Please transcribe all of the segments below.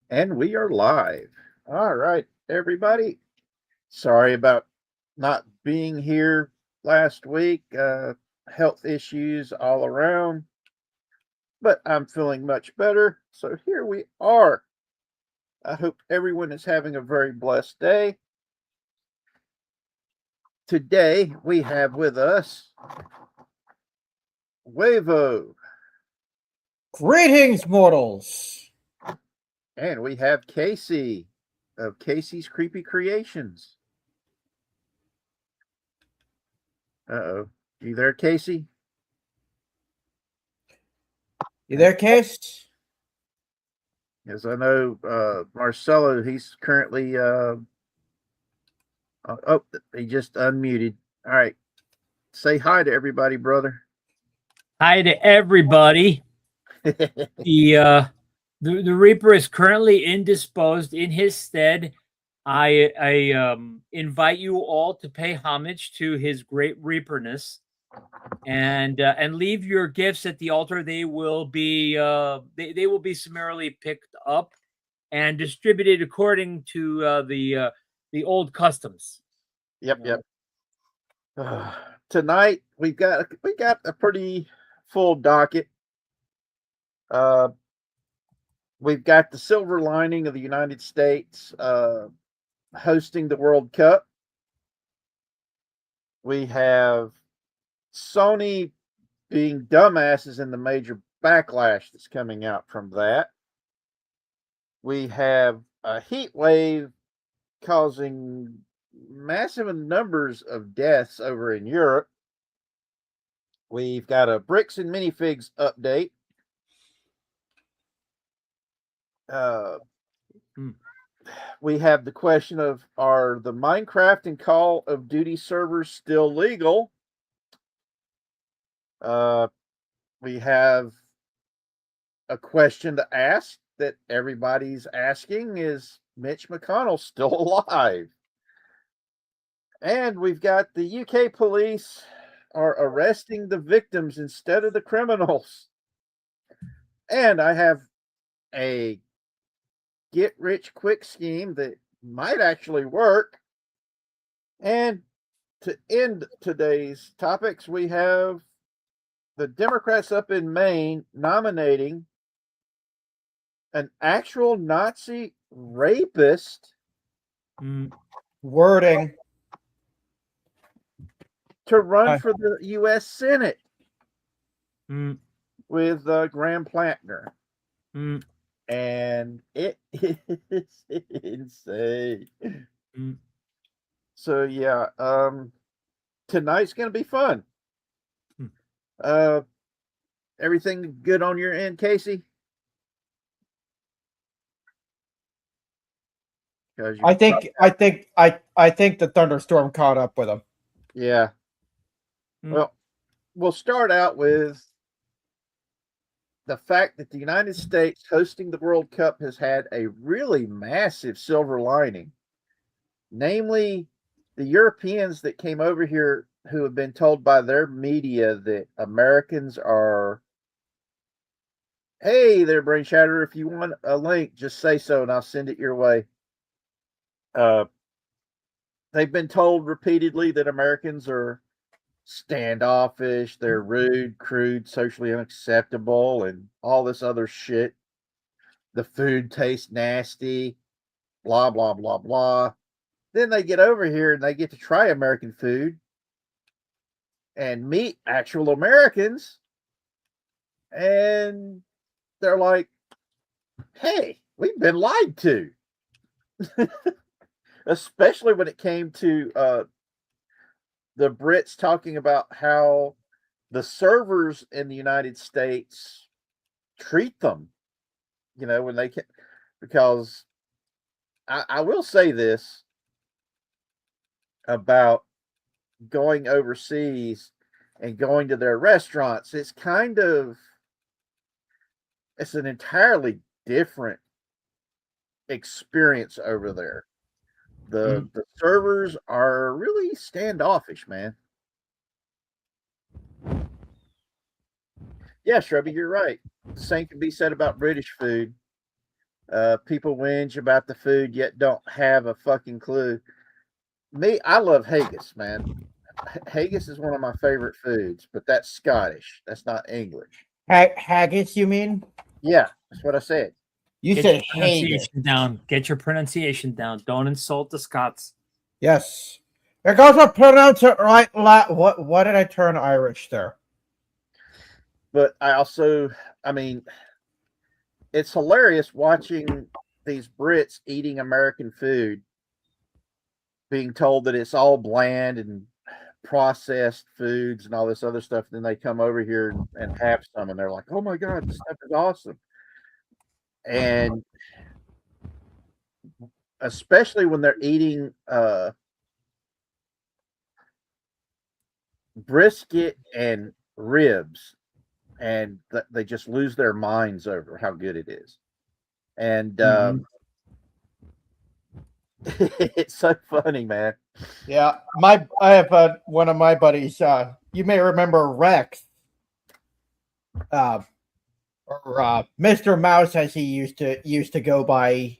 And we are live. All right, everybody. Sorry about not being here last week. Health issues all around, but I'm feeling much better. So here we are. I hope everyone is having a very blessed day. Today we have with us Juaraevo, Greetings, mortals. and we have Casey of Casey's Creepy Creations. Uh-oh. You there, Casey? You there, Case? As I know, Marcelo, he's currently, he just unmuted. All right. Say hi to everybody, brother. Hi to everybody. The Reaper is currently indisposed. In his stead, I invite you all to pay homage to his great Reaperness, and leave your gifts at the altar. They will be they will be summarily picked up and distributed according to the old customs. Yep. Tonight we got a pretty full docket. We've got the silver lining of the United States hosting the World Cup. We have Sony being dumbasses in the major backlash that's coming out from that. We have a heat wave causing massive numbers of deaths over in Europe. We've got a bricks and minifigs update. We have the question of, are the Minecraft and Call of Duty servers still legal? We have a question to ask that everybody's asking: is Mitch McConnell still alive? And we've got the UK police are arresting the victims instead of the criminals. And I have a get rich quick scheme that might actually work. And to end today's topics, we have the Democrats up in Maine nominating an actual Nazi rapist Wording. to run for the U.S. Senate with Graham Plantner. And it is insane. So yeah, tonight's gonna be fun. Everything good on your end, Casey? I think the thunderstorm caught up with him. Yeah. Well, we'll start out with the fact that the United States hosting the World Cup has had a really massive silver lining. Namely, the Europeans that came over here who have been told by their media that Americans are, hey there, Brain Shatter, if you want a link, just say so and I'll send it your way. They've been told repeatedly that Americans are standoffish, they're rude, crude, socially unacceptable, and all this other shit. The food tastes nasty, blah, blah, blah, blah. Then they get over here and they get to try American food and meet actual Americans. And they're like, hey, we've been lied to. Especially when it came to the Brits talking about how the servers in the United States treat them, when they can, because I will say this about going overseas and going to their restaurants. It's an entirely different experience over there. The servers are really standoffish, man. Yeah, Shrubby, you're right. The same can be said about British food. People whinge about the food yet don't have a fucking clue. Me, I love haggis, man. Haggis is one of my favorite foods, but that's Scottish. That's not English. Haggis, you mean? Yeah, that's what I said. You Get said your haggis. pronunciation down. Get your pronunciation down. Don't insult the Scots. Yes. There goes to pronounce it right. What did I turn Irish there? But I mean, it's hilarious watching these Brits eating American food, being told that it's all bland and processed foods and all this other stuff. Then they come over here and have some, and they're like, "Oh my god, this stuff is awesome!" And especially when they're eating brisket and ribs, and they just lose their minds over how good it is. And it's so funny, man. Yeah, I have one of my buddies. You may remember Rex, or Mr. Mouse, as he used to go by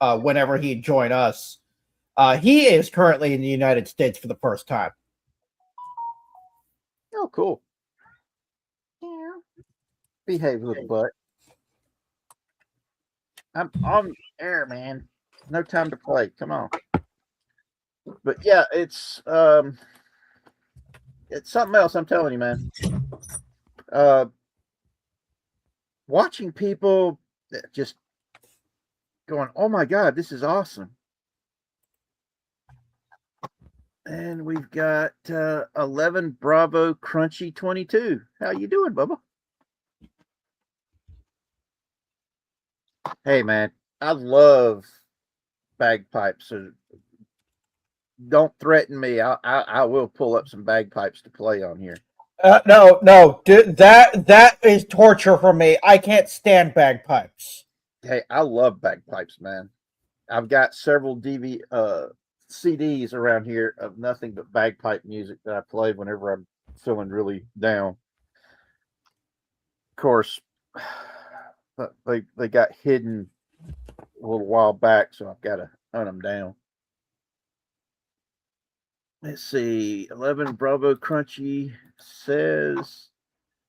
whenever he'd join us. He is currently in the United States for the first time. Oh, cool. Yeah. Behave, little butt. I'm on air, man. No time to play. Come on. But yeah, it's something else. I'm telling you, man. Watching people just going, "Oh my god, this is awesome!" And we've got 11 Bravo Crunchy 22. How you doing, Bubba? Hey, man, I love bagpipes. So don't threaten me. I will pull up some bagpipes to play on here. No, that is torture for me. I can't stand bagpipes. Hey, I love bagpipes, man. I've got several CDs around here of nothing but bagpipe music that I play whenever I'm feeling really down. Of course, they got hidden a little while back, so I've got to hunt them down. Let's see. 11 Bravo Crunchy says,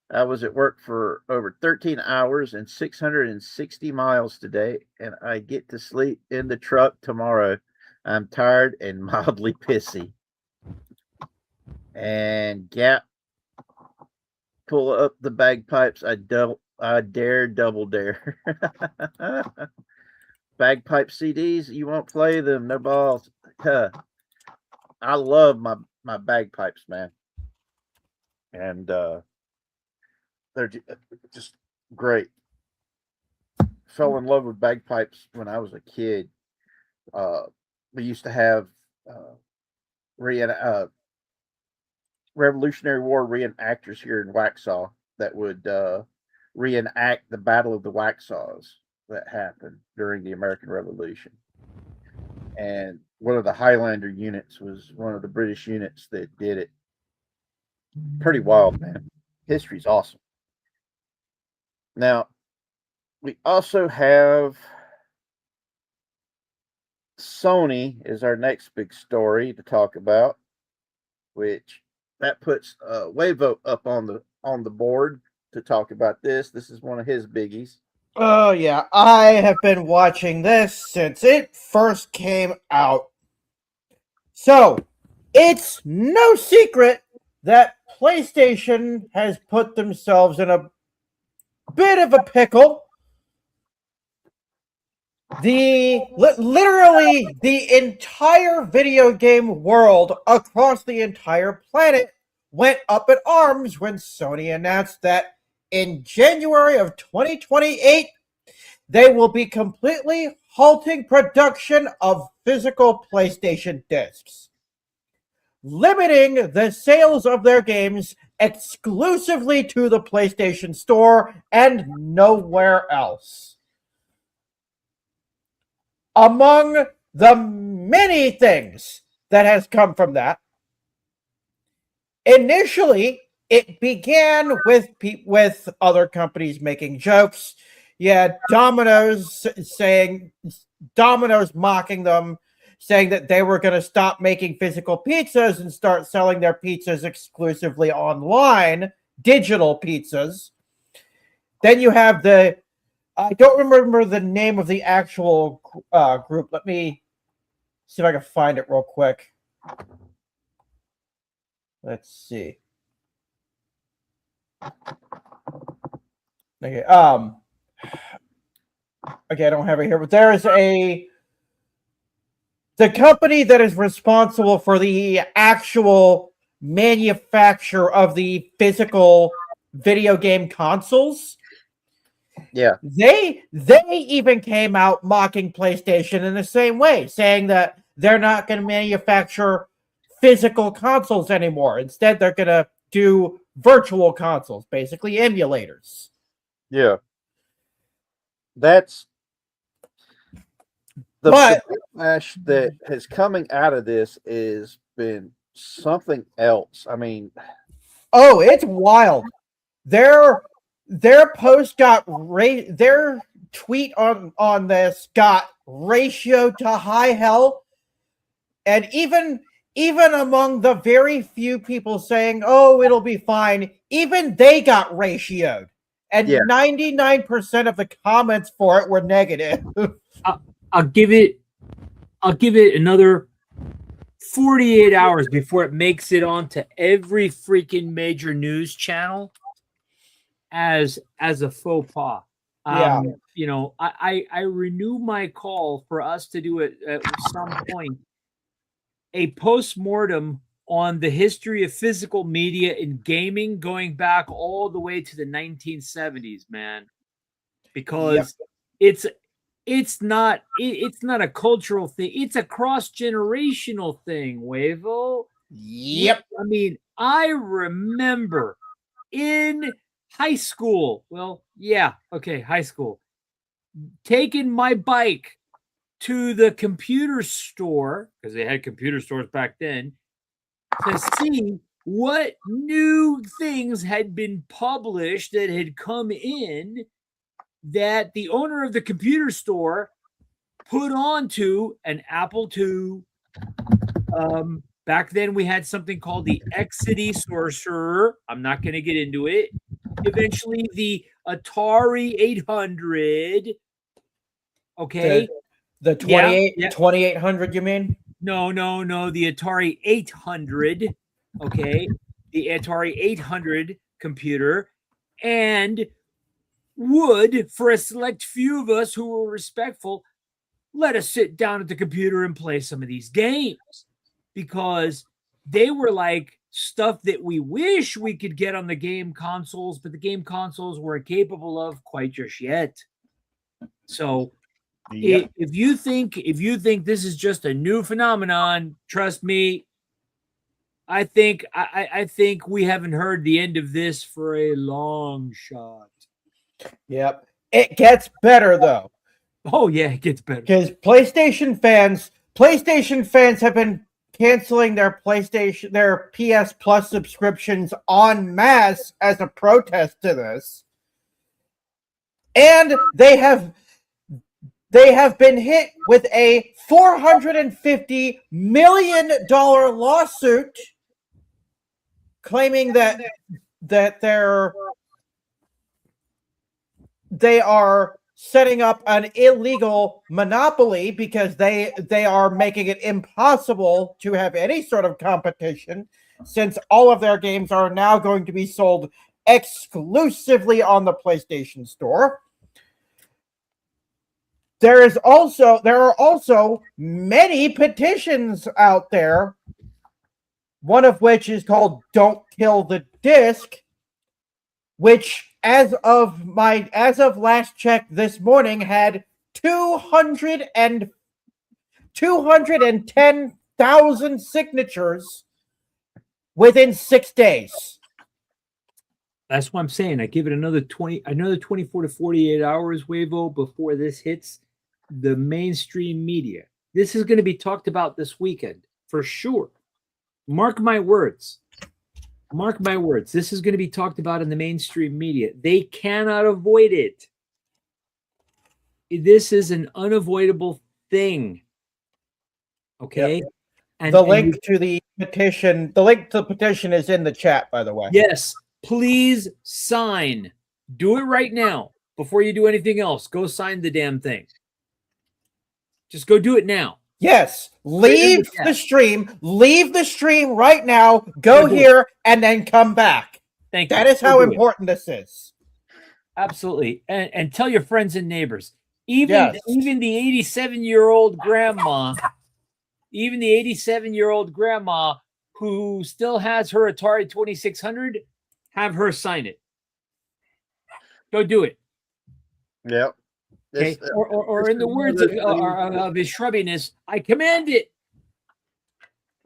I was at work for over 13 hours and 660 miles today, and I get to sleep in the truck tomorrow. I'm tired and mildly pissy. And Gap, pull up the bagpipes. I dare, double dare. Bagpipe CDs, you won't play them. No balls. I love my bagpipes, man. And they're just great. Fell in love with bagpipes when I was a kid. We used to have Revolutionary War reenactors here in Waxhaw that would reenact the Battle of the Waxhaws that happened during the American Revolution. And one of the Highlander units was one of the British units that did it. Pretty wild, man. History's awesome. Now, we also have Sony is our next big story to talk about, which that puts Juaraevo up on the board to talk about this. This is one of his biggies. Oh yeah, I have been watching this since it first came out. So, it's no secret that PlayStation has put themselves in a bit of a pickle. Literally the entire video game world across the entire planet went up in arms when Sony announced that in January of 2028 they will be completely halting production of physical PlayStation discs, limiting the sales of their games exclusively to the PlayStation Store and nowhere else. Among the many things that has come from that, initially it began with other companies making jokes. Domino's mocking them, saying that they were going to stop making physical pizzas and start selling their pizzas exclusively online, digital pizzas. Then you have I don't remember the name of the actual group. Let me see if I can find it real quick. Let's see. Okay. Okay, I don't have it here, but there is the company that is responsible for the actual manufacture of the physical video game consoles. Yeah. They even came out mocking PlayStation in the same way, saying that they're not going to manufacture physical consoles anymore. Instead, they're going to do virtual consoles, basically emulators. Yeah. That's the backlash that has coming out of this is been something else. I mean, oh, it's wild. Their post got their tweet on this got ratioed to high hell, and even among the very few people saying, "Oh, it'll be fine," even they got ratioed, and 99% of the comments for it were negative. I'll give it another 48 hours before it makes it onto every freaking major news channel as a faux pas. You know, I renew my call for us to do it at some point, a post-mortem on the history of physical media in gaming going back all the way to the 1970s, man, because it's not a cultural thing. It's a cross-generational thing, Huevo. Yep. I mean, I remember in high school, high school, taking my bike to the computer store, because they had computer stores back then, to see what new things had been published that had come in that the owner of the computer store put onto an Apple II. Back then we had something called the Exidy Sorcerer. I'm not going to get into it. Eventually the Atari 800. Okay. The 2800, you mean? No. The Atari 800. Okay. The Atari 800 computer. And would, for a select few of us who were respectful, let us sit down at the computer and play some of these games, because they were like stuff that we wish we could get on the game consoles, but the game consoles weren't capable of quite just yet. So if you think this is just a new phenomenon, trust me, I think we haven't heard the end of this for a long shot. Yep. It gets better though. Oh yeah, it gets better. Because PlayStation fans have been canceling their PS Plus subscriptions en masse as a protest to this. And they have been hit with a $450 million lawsuit claiming that they are setting up an illegal monopoly because they are making it impossible to have any sort of competition, since all of their games are now going to be sold exclusively on the PlayStation Store. There are also many petitions out there, one of which is called "Don't Kill the Disc," which as of last check this morning had 210,000 signatures within 6 days. That's what I'm saying. I give it another 24 to 48 hours, Huevo, before this hits the mainstream media. This is going to be talked about this weekend for sure. Mark my words. Mark my words. This is going to be talked about in the mainstream media. They cannot avoid it. this is an unavoidable thing. Okay. Yep. And the link to the petition is in the chat, by the way. Yes, please sign. Do it right now before you do anything else. Go sign the damn thing. Just go do it now. Yes, leave the stream. Leave the stream right now. Go here and then come back. Thank you. That is how important this is. Absolutely, and tell your friends and neighbors. Even the 87-year-old grandma. Even the 87-year-old grandma who still has her Atari 2600, have her sign it. Go do it. Yep. Okay. Or in the words of his shrubbiness, I command it.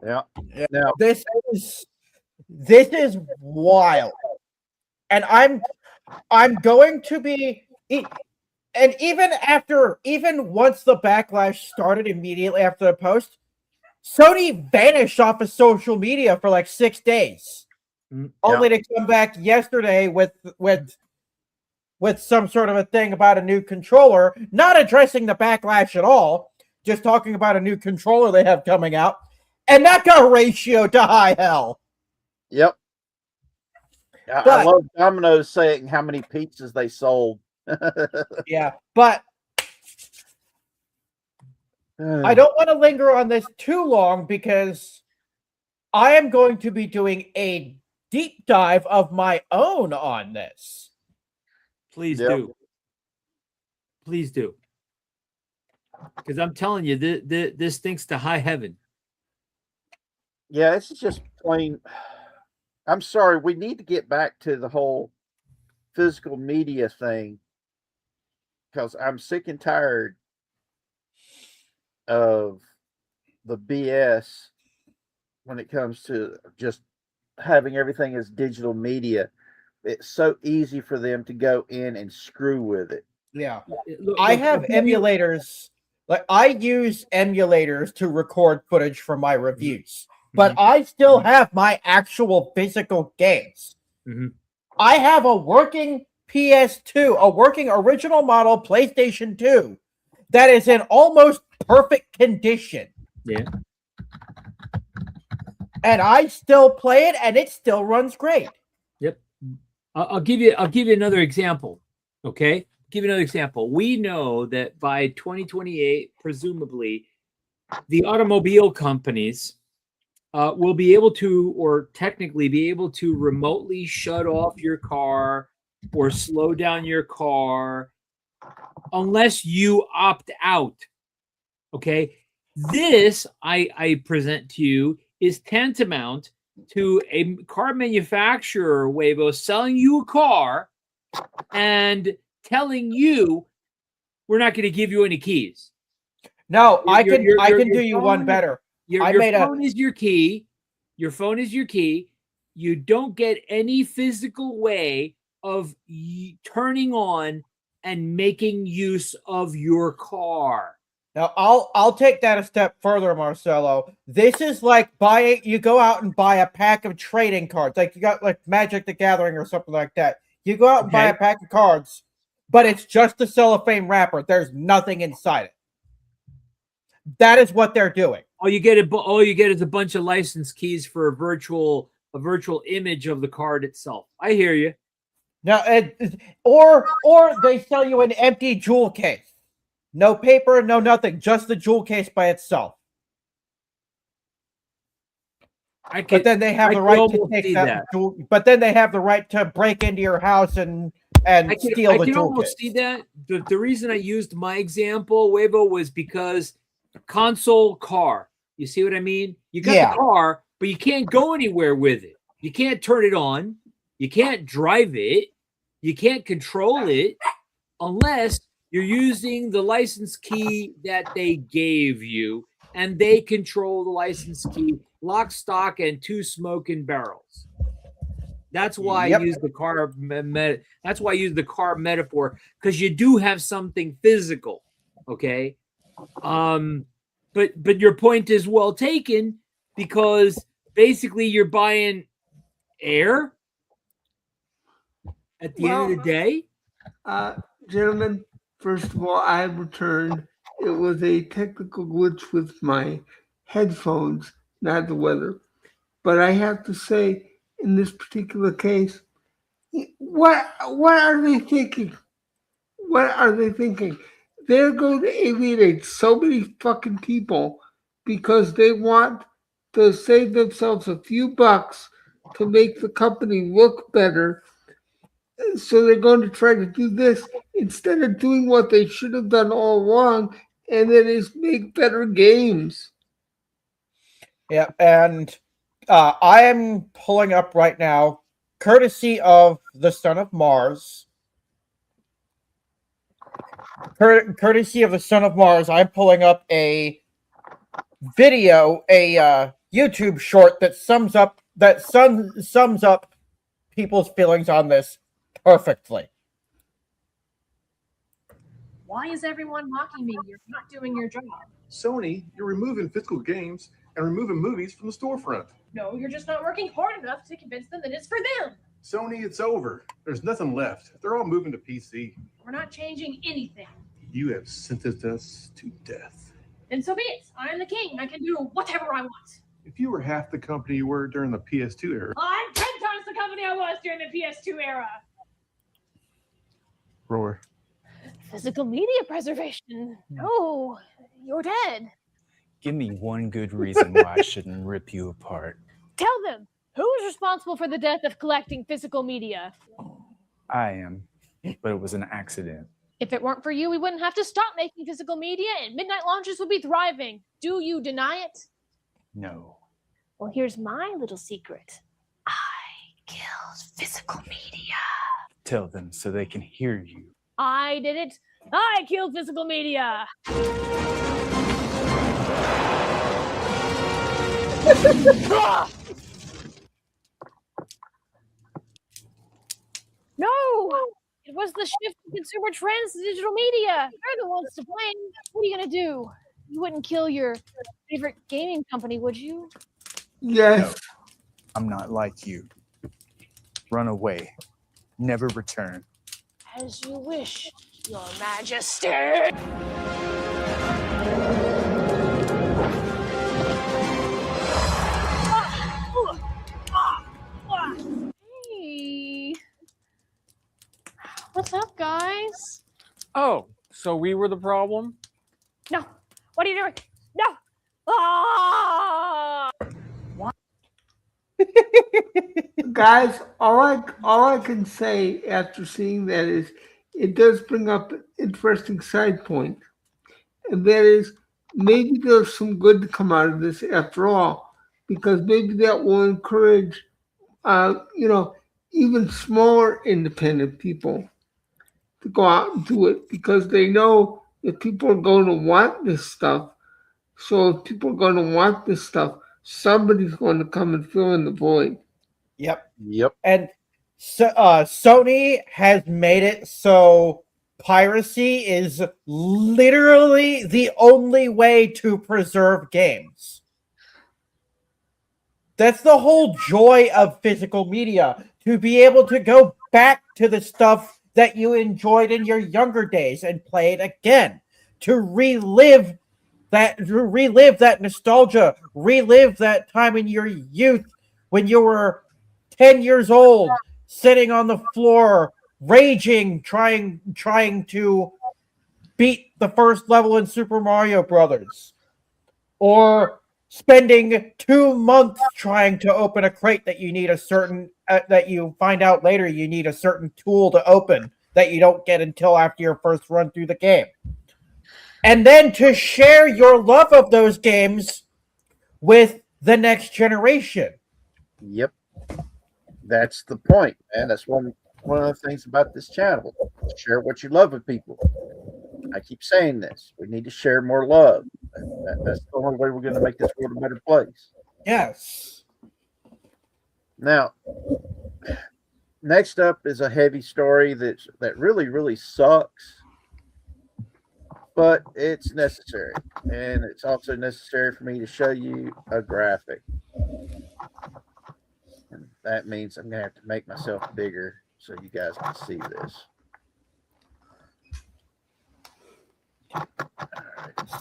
Yeah. Now this is wild, and I'm going to be. And even once the backlash started immediately after the post, Sony vanished off of social media for like 6 days, only to come back yesterday with some sort of a thing about a new controller, not addressing the backlash at all, just talking about a new controller they have coming out, and that got ratioed to high hell. Yep. I love Domino's saying how many pizzas they sold. Yeah, but I don't want to linger on this too long because I am going to be doing a deep dive of my own on this. Please do. Please do. Because I'm telling you, this stinks to high heaven. Yeah, this is just plain. I'm sorry. We need to get back to the whole physical media thing because I'm sick and tired of the BS when it comes to just having everything as digital media. It's so easy for them to go in and screw with it. Yeah. I have emulators. Like I use emulators to record footage for my reviews, but I still have my actual physical games. I have a working PS2, a working original model PlayStation 2 that is in almost perfect condition. Yeah. And I still play it and it still runs great. Yep. I'll give you another example. Okay? Give you another example. We know that by 2028, presumably, the automobile companies will be able to, or technically be able to, remotely shut off your car or slow down your car unless you opt out. Okay? This, I present to you, is tantamount to a car manufacturer, Juaraevo, selling you a car and telling you we're not going to give you any keys. No, I can do you one better. Your phone is your key. Your phone is your key. You don't get any physical way of turning on and making use of your car. Now, I'll take that a step further, Marcelo. This is like you go out and buy a pack of trading cards. Like you got like Magic the Gathering or something like that. You go out and buy a pack of cards, but it's just a cellophane wrapper. There's nothing inside it. That is what they're doing. All you get is a bunch of license keys for a virtual image of the card itself. I hear you. Now, or they sell you an empty jewel case. No paper, no nothing, just the jewel case by itself. But then they have the right to take that jewel, but then they have the right to break into your house and steal the jewel case. I can almost see that. The reason I used my example, Juaraevo, was because console car. You see what I mean? You got the car, but you can't go anywhere with it. You can't turn it on. You can't drive it. You can't control it unless you're using the license key that they gave you, and they control the license key, lock, stock, and two smoking barrels. That's why I use the car. That's why I use the car metaphor, because you do have something physical. Okay, but your point is well taken, because basically you're buying air at the end of the day. Gentlemen, First of all, I have returned. It was a technical glitch with my headphones, not the weather. But I have to say, in this particular case, what are they thinking? What are they thinking? They're going to alienate so many fucking people because they want to save themselves a few bucks to make the company look better. So they're going to try to do this instead of doing what they should have done all along, and that is make better games. Yeah, and I am pulling up right now, courtesy of the Son of Mars. Courtesy of the Son of Mars, I'm pulling up a video, a YouTube short that sums up people's feelings on this perfectly. Why is everyone mocking me? You're not doing your job. Sony, you're removing physical games and removing movies from the storefront. No, you're just not working hard enough to convince them that it's for them. Sony, it's over. There's nothing left. They're all moving to PC. We're not changing anything. You have sentenced us to death. Then so be it. I'm the king. I can do whatever I want. If you were half the company you were during the PS2 era. I'm 10 times the company I was during the PS2 era. Roar. Physical media preservation. No, you're dead. Give me one good reason why I shouldn't rip you apart. Tell them, who is responsible for the death of collecting physical media? I am, but it was an accident. If it weren't for you, we wouldn't have to stop making physical media and midnight launches would be thriving. Do you deny it? No. Well, here's my little secret. I killed physical media. Tell them so they can hear you. I did it. I killed physical media. No, it was the shift in consumer trends to digital media. They're the ones to blame. What are you gonna do? You wouldn't kill your favorite gaming company, would you? Yes. No, I'm not like you. Run away. Never return. As you wish, Your Majesty. Hey. What's up, guys? Oh, so we were the problem? No. What are you doing? No. Ah! Guys, all I can say after seeing that is it does bring up an interesting side point. And that is maybe there's some good to come out of this after all, because maybe that will encourage even smaller independent people to go out and do it, because they know that people are going to want this stuff. So if people are going to want this stuff, somebody's going to come and fill in the void. Yep. And so, Sony has made it so piracy is literally the only way to preserve games. That's the whole joy of physical media, to be able to go back to the stuff that you enjoyed in your younger days and play it again, to relive that nostalgia, relive that time in your youth when you were 10 years old, sitting on the floor, raging, trying to beat the first level in Super Mario Brothers, or spending 2 months trying to open a crate that you need that you find out later you need a certain tool to open that you don't get until after your first run through the game. And then to share your love of those games with the next generation. Yep. That's the point, man. That's one of the things about this channel. Share what you love with people. I keep saying this. We need to share more love. That's the only way we're going to make this world a better place. Yes. Now, next up is a heavy story that really, really sucks. But it's necessary. And it's also necessary for me to show you a graphic. And that means I'm going to have to make myself bigger so you guys can see this.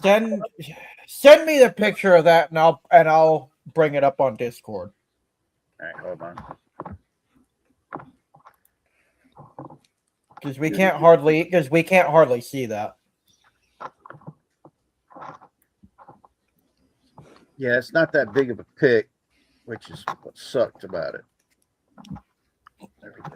Send me the picture of that, and I'll bring it up on Discord. All right, hold on. Because we can't hardly see that. Yeah, it's not that big of a pic, which is what sucked about it. There we go.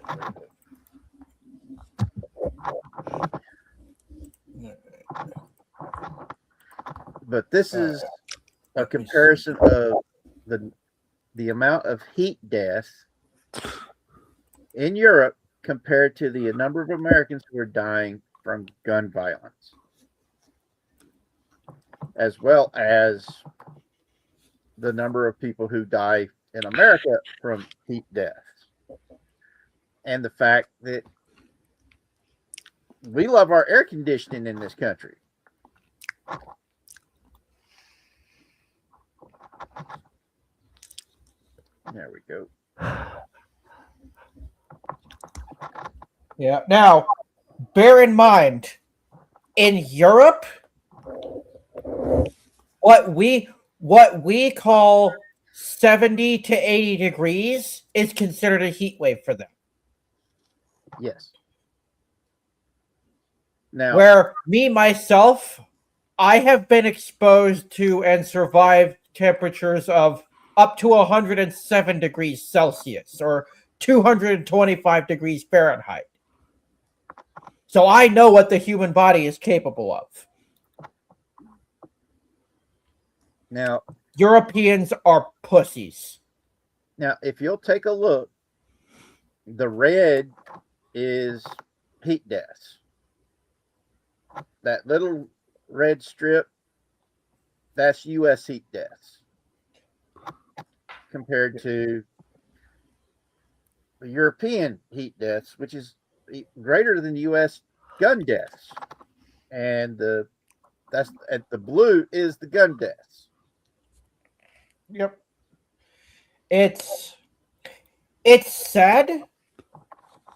But this is a comparison of the amount of heat death in Europe compared to the number of Americans who are dying from gun violence, as well as the number of people who die in America from heat deaths, and the fact that we love our air conditioning in this country. There we go. Yeah. Now, bear in mind, in Europe, what we call 70 to 80 degrees is considered a heat wave for them. Yes. Now, Where myself, I have been exposed to and survived temperatures of up to 107 degrees Celsius or 225 degrees Fahrenheit. So I know what the human body is capable of. Now, Europeans are pussies. Now, if you'll take a look, the red is heat deaths. That little red strip, that's U.S. heat deaths compared to the European heat deaths, which is greater than U.S. gun deaths. And the blue is the gun deaths. Yep. It's sad,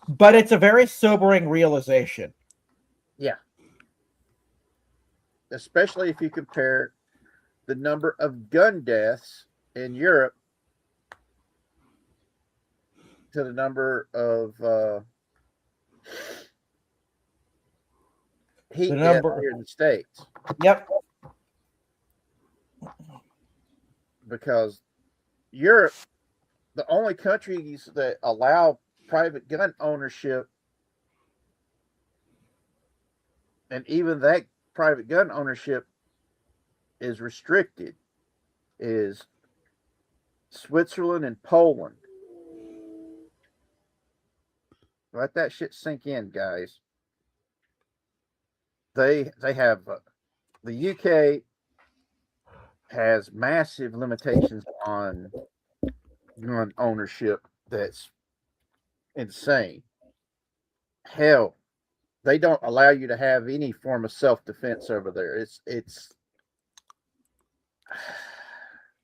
but it's a very sobering realization. Yeah. Especially if you compare the number of gun deaths in Europe to the number of heat deaths here in the States. Yep. Because Europe, the only countries that allow private gun ownership, and even that private gun ownership is restricted, is Switzerland and Poland. Let that shit sink in, guys. They have the UK has massive limitations on gun ownership. That's insane. Hell, they don't allow you to have any form of self-defense over there. It's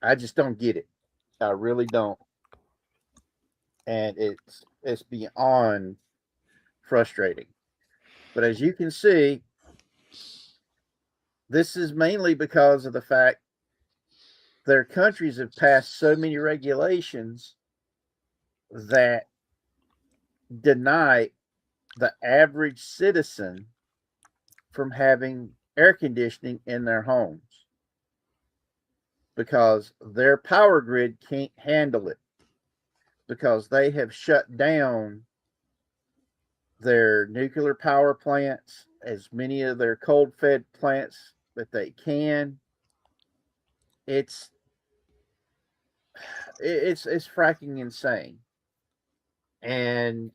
I just don't get it. I really don't. And it's beyond frustrating. But as you can see, this is mainly because of the fact their countries have passed so many regulations that deny the average citizen from having air conditioning in their homes because their power grid can't handle it, because they have shut down their nuclear power plants, as many of their coal-fed plants that they can. It's fracking insane. And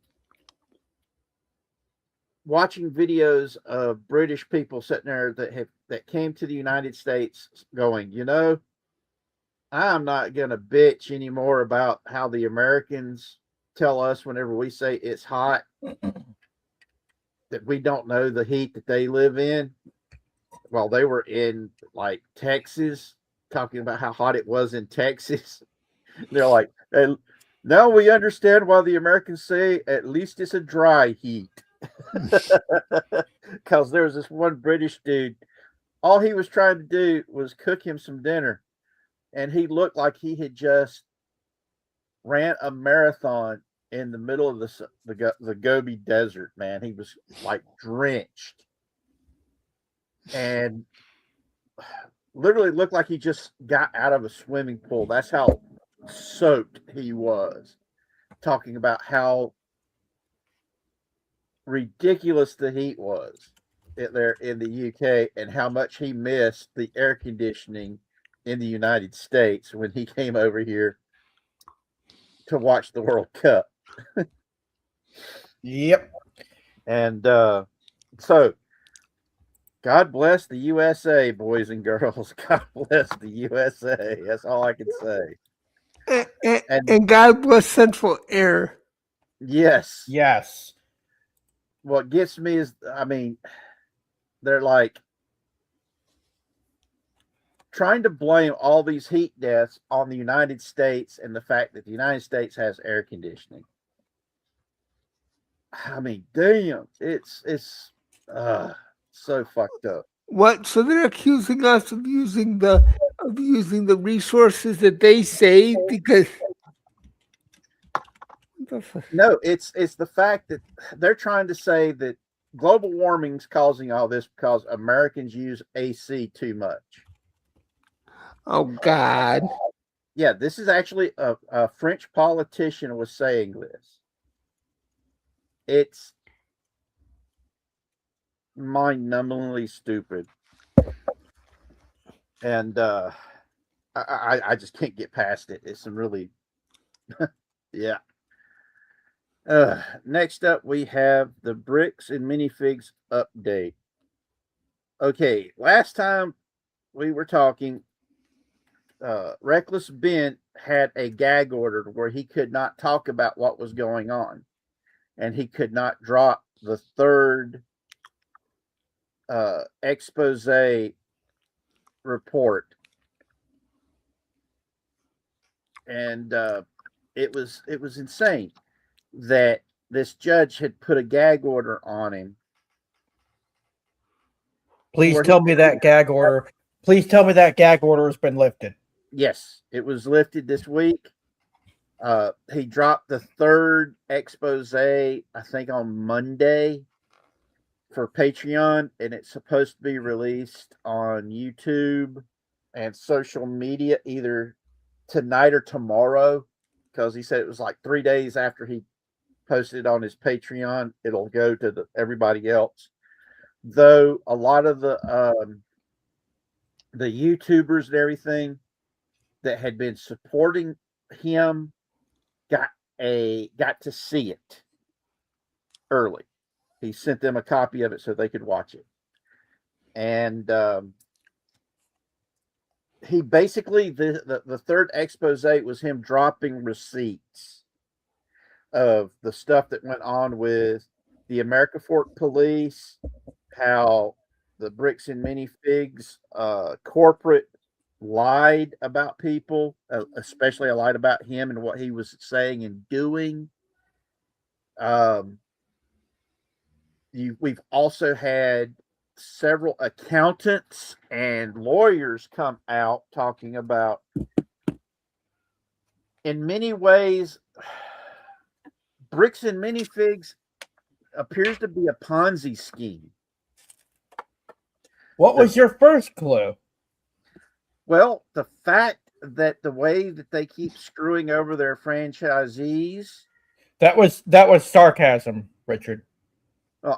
watching videos of British people sitting there that came to the United States going, I'm not going to bitch anymore about how the Americans tell us whenever we say it's hot that we don't know the heat that they live in. While they were in like Texas talking about how hot it was in Texas. They're like, now we understand why the Americans say at least it's a dry heat. Because there was this one British dude all he was trying to do was cook him some dinner, and he looked like he had just ran a marathon in the middle of the Gobi Desert. Man, he was like drenched, and literally looked like he just got out of a swimming pool. That's how soaked he was. Talking about how ridiculous the heat was there in the UK and how much he missed the air conditioning in the United States when he came over here to watch the World Cup. Yep. And so God bless the USA, boys and girls. God bless the USA. That's all I can say. And God bless Central Air. Yes. Yes. What gets me is, I mean, they're like trying to blame all these heat deaths on the United States and the fact that the United States has air conditioning. I mean, damn, it's so fucked up. What? So they're accusing us of using the resources that they saved because. No, it's the fact that they're trying to say that global warming's causing all this because Americans use AC too much. Oh God! Yeah, this is actually a French politician was saying this. It's mind-numbingly stupid, and I just can't get past it. It's some really, yeah. Next up, we have the Bricks and Minifigs update. Okay, last time we were talking, Reckless Ben had a gag order where he could not talk about what was going on, and he could not drop the third expose report, and it was insane that this judge had put a gag order on him. Please tell me that gag order. Please tell me that gag order has been lifted. Yes, it was lifted this week. He dropped the third expose, I think, on Monday for Patreon, and it's supposed to be released on YouTube and social media either tonight or tomorrow, because he said it was like 3 days after he posted it on his Patreon, it'll go to everybody else. Though a lot of the YouTubers and everything that had been supporting him got to see it early. He sent them a copy of it so they could watch it. And he basically, the third expose was him dropping receipts of the stuff that went on with the America Fork police, how the Bricks and Minifigs corporate lied about people, especially lied about him and what he was saying and doing. We've also had several accountants and lawyers come out talking about, in many ways, Bricks and Minifigs appears to be a Ponzi scheme. What was your first clue? Well, the fact that the way that they keep screwing over their franchisees. That was sarcasm, Richard. Well,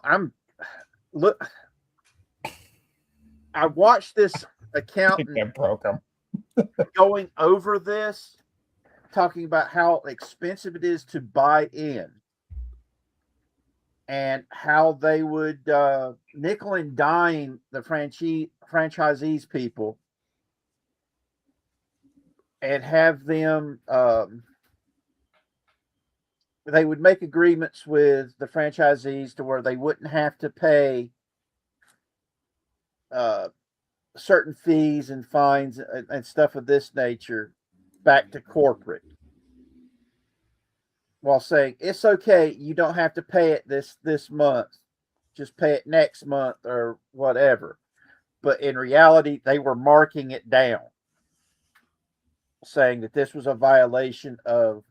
I watched this accountant program going over this, talking about how expensive it is to buy in and how they would nickel and dime the franchisees people and have them they would make agreements with the franchisees to where they wouldn't have to pay certain fees and fines and stuff of this nature back to corporate, while saying it's okay, you don't have to pay it this month, just pay it next month or whatever. but in reality, they were marking it down, saying that this was a violation of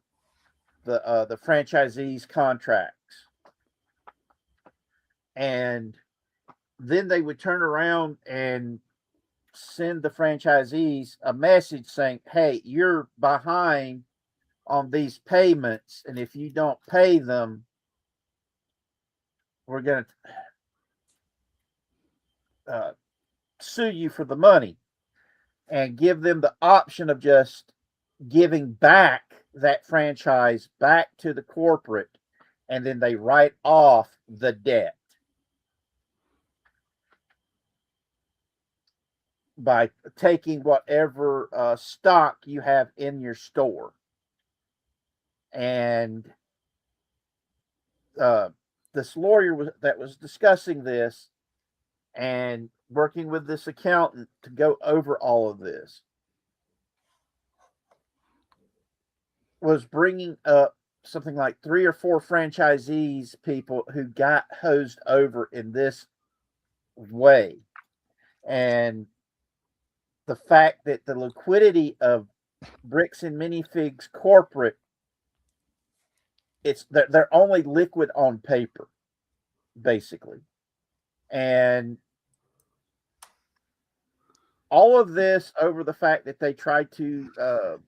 the franchisees' contracts. And then they would turn around and send the franchisees a message saying, hey, you're behind on these payments, and if you don't pay them, we're going to sue you for the money, and give them the option of just giving back that franchise back to the corporate, and then they write off the debt by taking whatever stock you have in your store. And this lawyer that was discussing this and working with this accountant to go over all of this was bringing up something like 3 or 4 franchisees, people who got hosed over in this way. And the fact that the liquidity of Bricks and Minifigs corporate, they're only liquid on paper, basically. And all of this over the fact that they tried to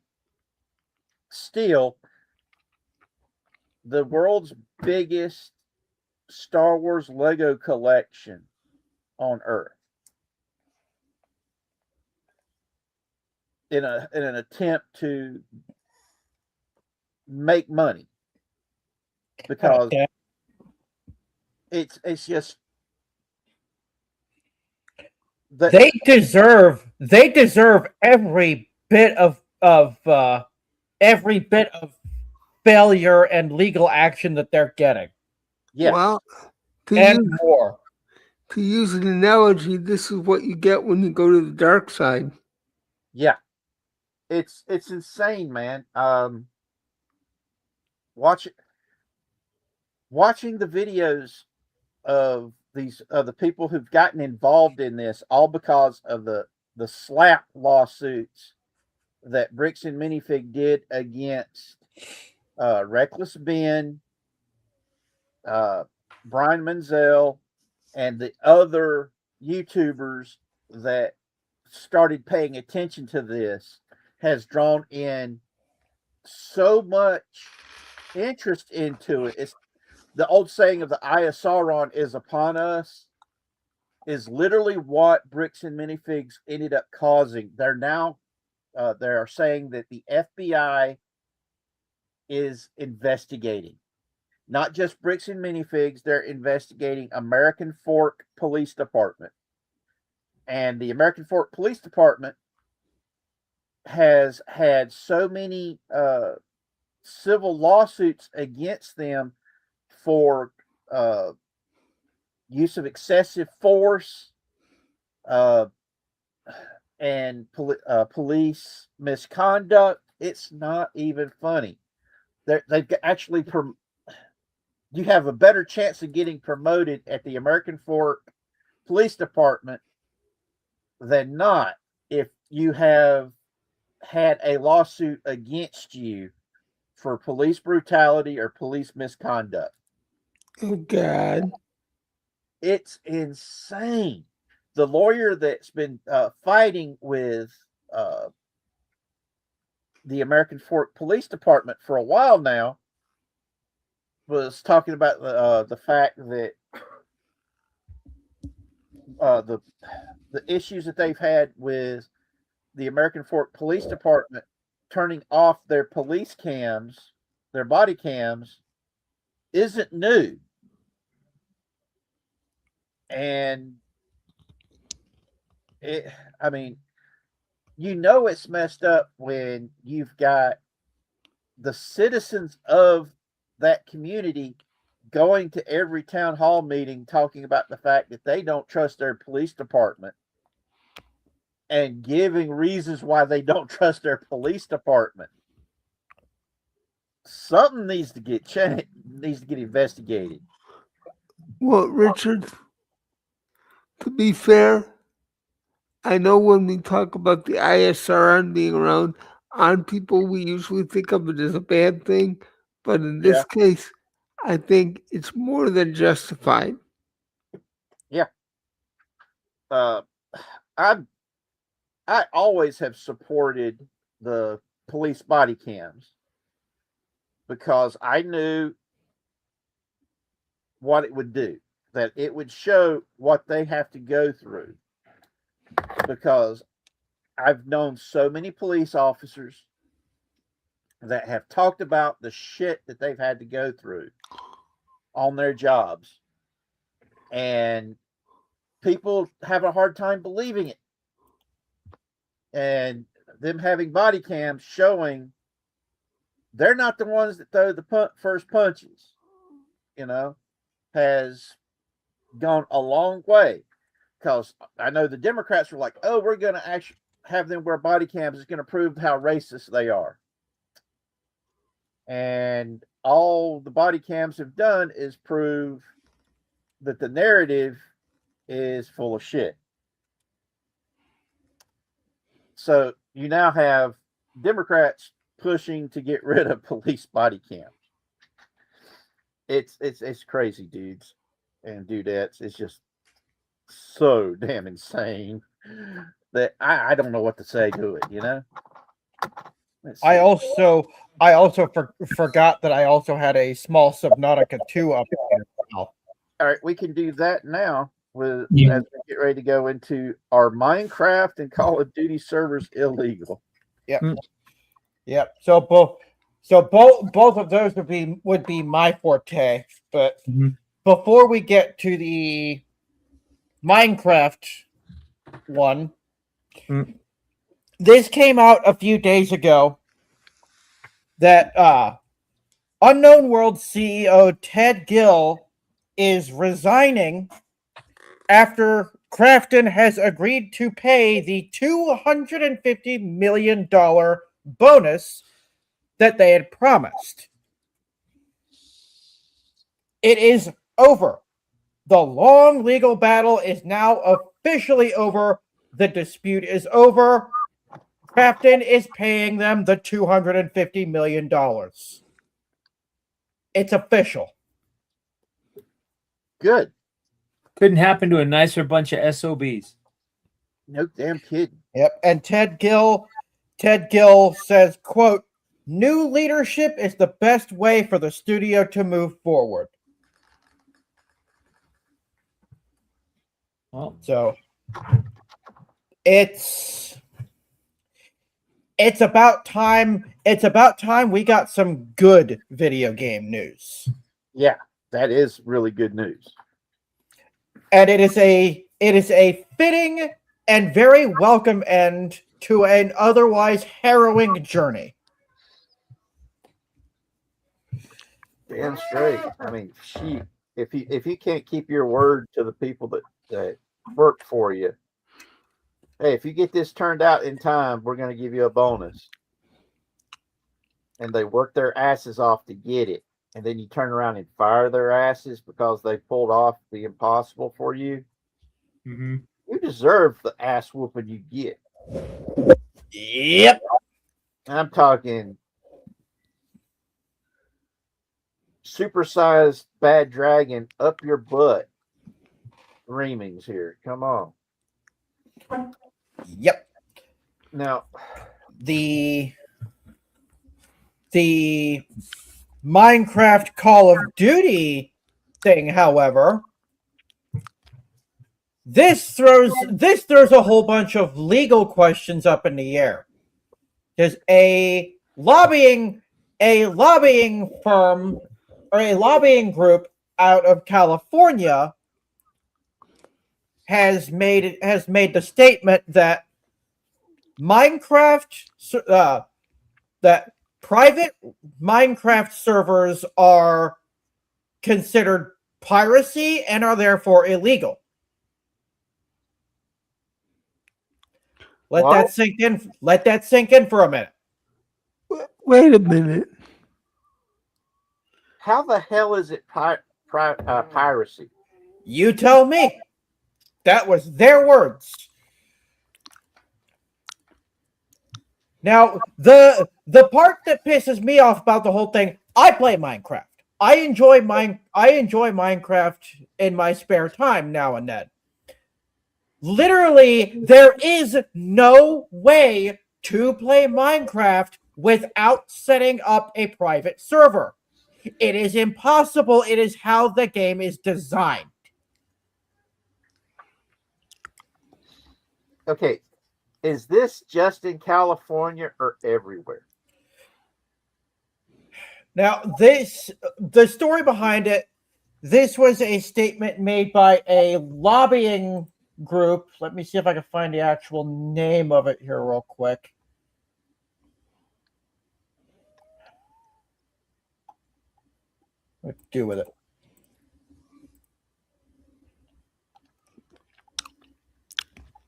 steal the world's biggest Star Wars Lego collection on Earth in an attempt to make money, because it's just they deserve every bit of failure and legal action that they're getting. Yeah. Well, more. To use an analogy, this is what you get when you go to the dark side. Yeah. It's insane, man. Watching the videos of these the people who've gotten involved in this, all because of the slap lawsuits that Bricks and Minifig did against Reckless Ben, Brian Menzel, and the other YouTubers that started paying attention to this, has drawn in so much interest into it. It's the old saying of the Eye of Sauron is upon us, is literally what Bricks and Minifigs ended up causing. They're now they are saying that the FBI is investigating not just Bricks and Minifigs, they're investigating American Fork Police Department. And the American Fork Police Department has had so many civil lawsuits against them for use of excessive force and police misconduct. It's not even funny. They've actually you have a better chance of getting promoted at the American Fork Police Department than not if you have had a lawsuit against you for police brutality or police misconduct. Oh, God. It's insane. The lawyer that's been fighting with the American Fork Police Department for a while now was talking about the fact that the issues that they've had with the American Fork Police Department turning off their police cams, their body cams, isn't new. And I mean, it's messed up when you've got the citizens of that community going to every town hall meeting talking about the fact that they don't trust their police department and giving reasons why they don't trust their police department. Something needs to get checked, needs to get investigated. Well, Richard, to be fair, I know when we talk about the ISRN being around on people, we usually think of it as a bad thing. But in this Yeah. case, I think it's more than justified. Uh, I I always have supported the police body cams because I knew what it would do, that it would show what they have to go through. Because I've known so many police officers that have talked about the shit that they've had to go through on their jobs. And people have a hard time believing it. And them having body cams showing they're not the ones that throw the first punches, has gone a long way. Because I know the Democrats were like, oh, we're going to actually have them wear body cams. It's going to prove how racist they are. And all the body cams have done is prove that the narrative is full of shit. So you now have Democrats pushing to get rid of police body cams. It's crazy, dudes and dudettes. It's just so damn insane that I don't know what to say to it. I also forgot that I also had a small Subnautica 2 update as well. All right, we can do that now as Yeah. we get ready to go into our Minecraft and Call of Duty servers illegal. Yep. So both of those would be my forte. But before we get to the Minecraft one, this came out a few days ago that Unknown World CEO Ted Gill is resigning after Crafton has agreed to pay the $250 million bonus that they had promised. It is over. The long legal battle is now officially over. The dispute is over. Crafton is paying them the $250 million. It's official. Good. Couldn't happen to a nicer bunch of SOBs. No damn kidding. Yep. And Ted Gill says, quote, "New leadership is the best way for the studio to move forward." Well, So it's about time. It's about time we got some good video game news. Yeah, that is really good news. And it is a fitting and very welcome end to an otherwise harrowing journey. Damn straight. I mean, if you can't keep your word to the people that work for you, hey, if you get this turned out in time, we're going to give you a bonus. And they work their asses off to get it. And then you turn around and fire their asses because they pulled off the impossible for you. You deserve the ass whooping you get. Yep. I'm talking supersized bad dragon up your butt. Reamings here. Come on. Yep. Now, The Minecraft Call of Duty thing, however, this throws a whole bunch of legal questions up in the air. There's a lobbying firm or a lobbying group out of California has made the statement that that private Minecraft servers are considered piracy and are therefore illegal. Let that sink in. Let that sink in for a minute. Wait a minute. how the hell is it piracy? You tell me. That was their words. Now, the part that pisses me off about the whole thing, I play Minecraft. I enjoy Minecraft in my spare time now and then. Literally, there is no way to play Minecraft without setting up a private server. It is impossible. It is how the game is designed. Okay, is this just in California or everywhere? Now, the story behind it, this was a statement made by a lobbying group. Let me see if I can find the actual name of it here real quick. What to do with it?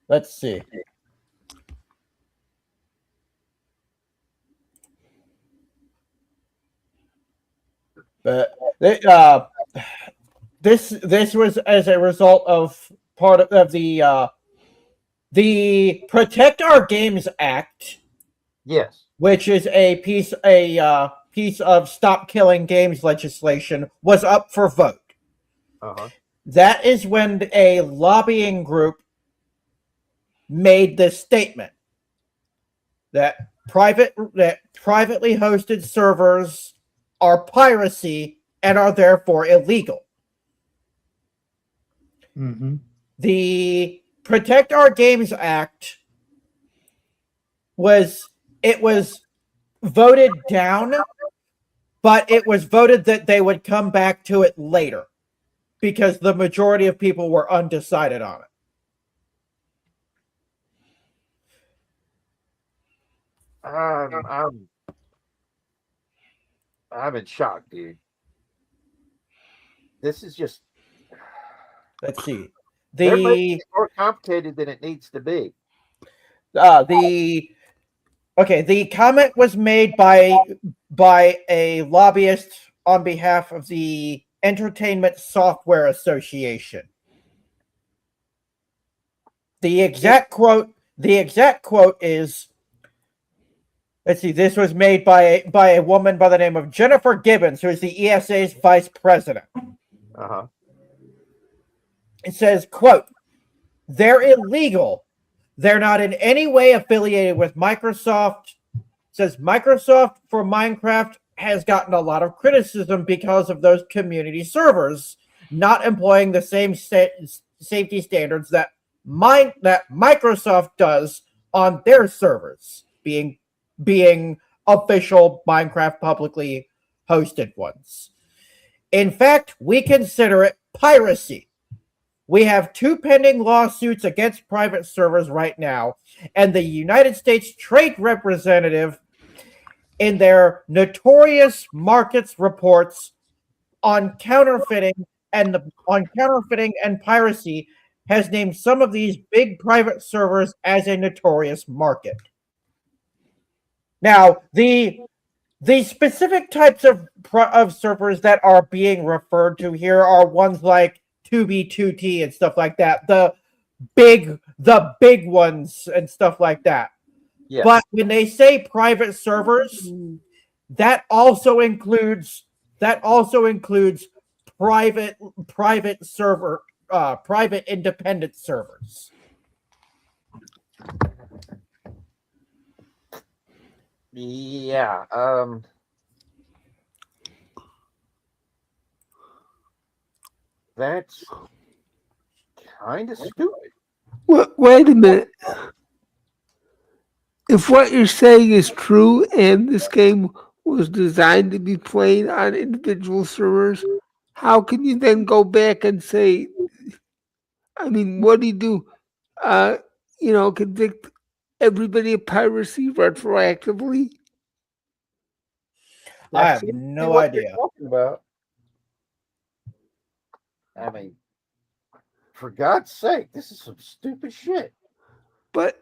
Let's see. But this was as a result of part of the Protect Our Games Act. Yes. Which is a piece of stop killing games legislation, was up for vote. Uh-huh. That is when a lobbying group made this statement that privately hosted servers are piracy and are therefore illegal. Mm-hmm. The Protect Our Games Act was voted down, but it was voted that they would come back to it later because the majority of people were undecided on it. I'm in shock, dude. This is just. Let's see. They're making it more complicated than it needs to be. The comment was made by a lobbyist on behalf of the Entertainment Software Association. The exact quote is, let's see, this was made by a woman by the name of Jennifer Gibbons, who is the ESA's vice president. Uh-huh. It says, quote, "They're illegal. They're not in any way affiliated with Microsoft." It says Microsoft for Minecraft has gotten a lot of criticism because of those community servers not employing the same safety standards that Microsoft does on their servers, being official Minecraft publicly hosted ones. In fact, we consider it piracy. We have 2 pending lawsuits against private servers right now, and the United States Trade Representative, in their notorious markets reports on counterfeiting and piracy, has named some of these big private servers as a notorious market. Now, the specific types of servers that are being referred to here are ones like 2B2T and stuff like that. The big ones and stuff like that. Yes. But when they say private servers, that also includes private independent servers. Yeah. That's kind of stupid. Wait a minute. If what you're saying is true and this game was designed to be played on individual servers, how can you then go back and say, I mean, what do you do? Convict everybody of piracy retroactively? I have no idea. Talking about. I mean, for God's sake, this is some stupid shit. But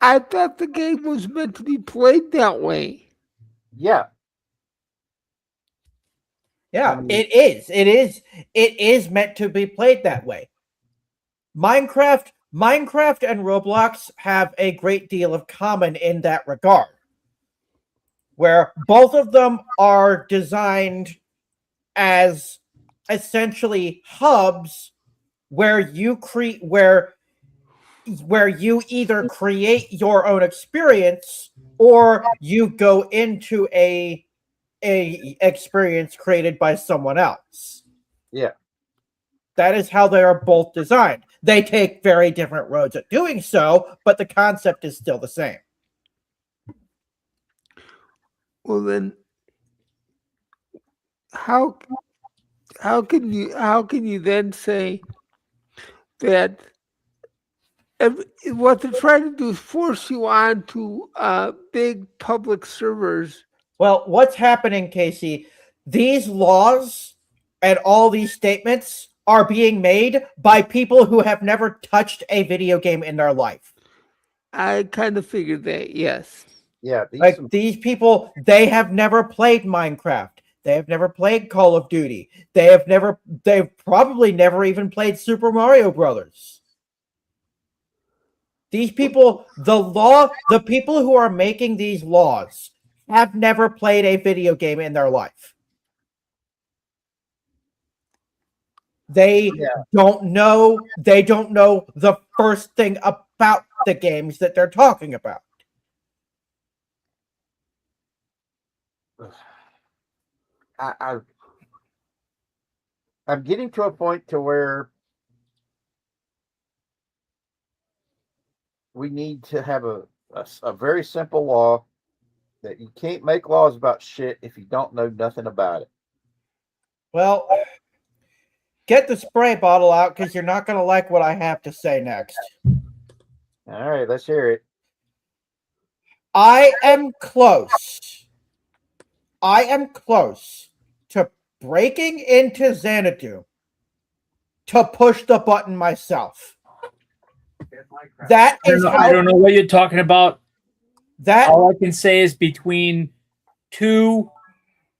I thought the game was meant to be played that way. Yeah. Yeah, it is meant to be played that way. Minecraft Minecraft and Roblox have a great deal of common in that regard, where both of them are designed as essentially hubs where you create where you either create your own experience or you go into a experience created by someone else. Yeah. That is how they are both designed. They take very different roads at doing so, but the concept is still the same. Well, then, how can you then say that what they're trying to do is force you onto big public servers? Well, what's happening, Casey? These laws and all these statements are being made by people who have never touched a video game in their life. I kind of figured that, yes. Yeah. These people, they have never played Minecraft. They have never played Call of Duty. They've probably never even played Super Mario Brothers. These people, the people who are making these laws have never played a video game in their life. They don't know the first thing about the games that they're talking about. I'm getting to a point to where we need to have a very simple law that you can't make laws about shit if you don't know nothing about it. Well, get the spray bottle out because you're not going to like what I have to say next. All right, let's hear it. I am close to breaking into Xanadu to push the button myself. That is how I don't know what you're talking about. that All I can say is between 2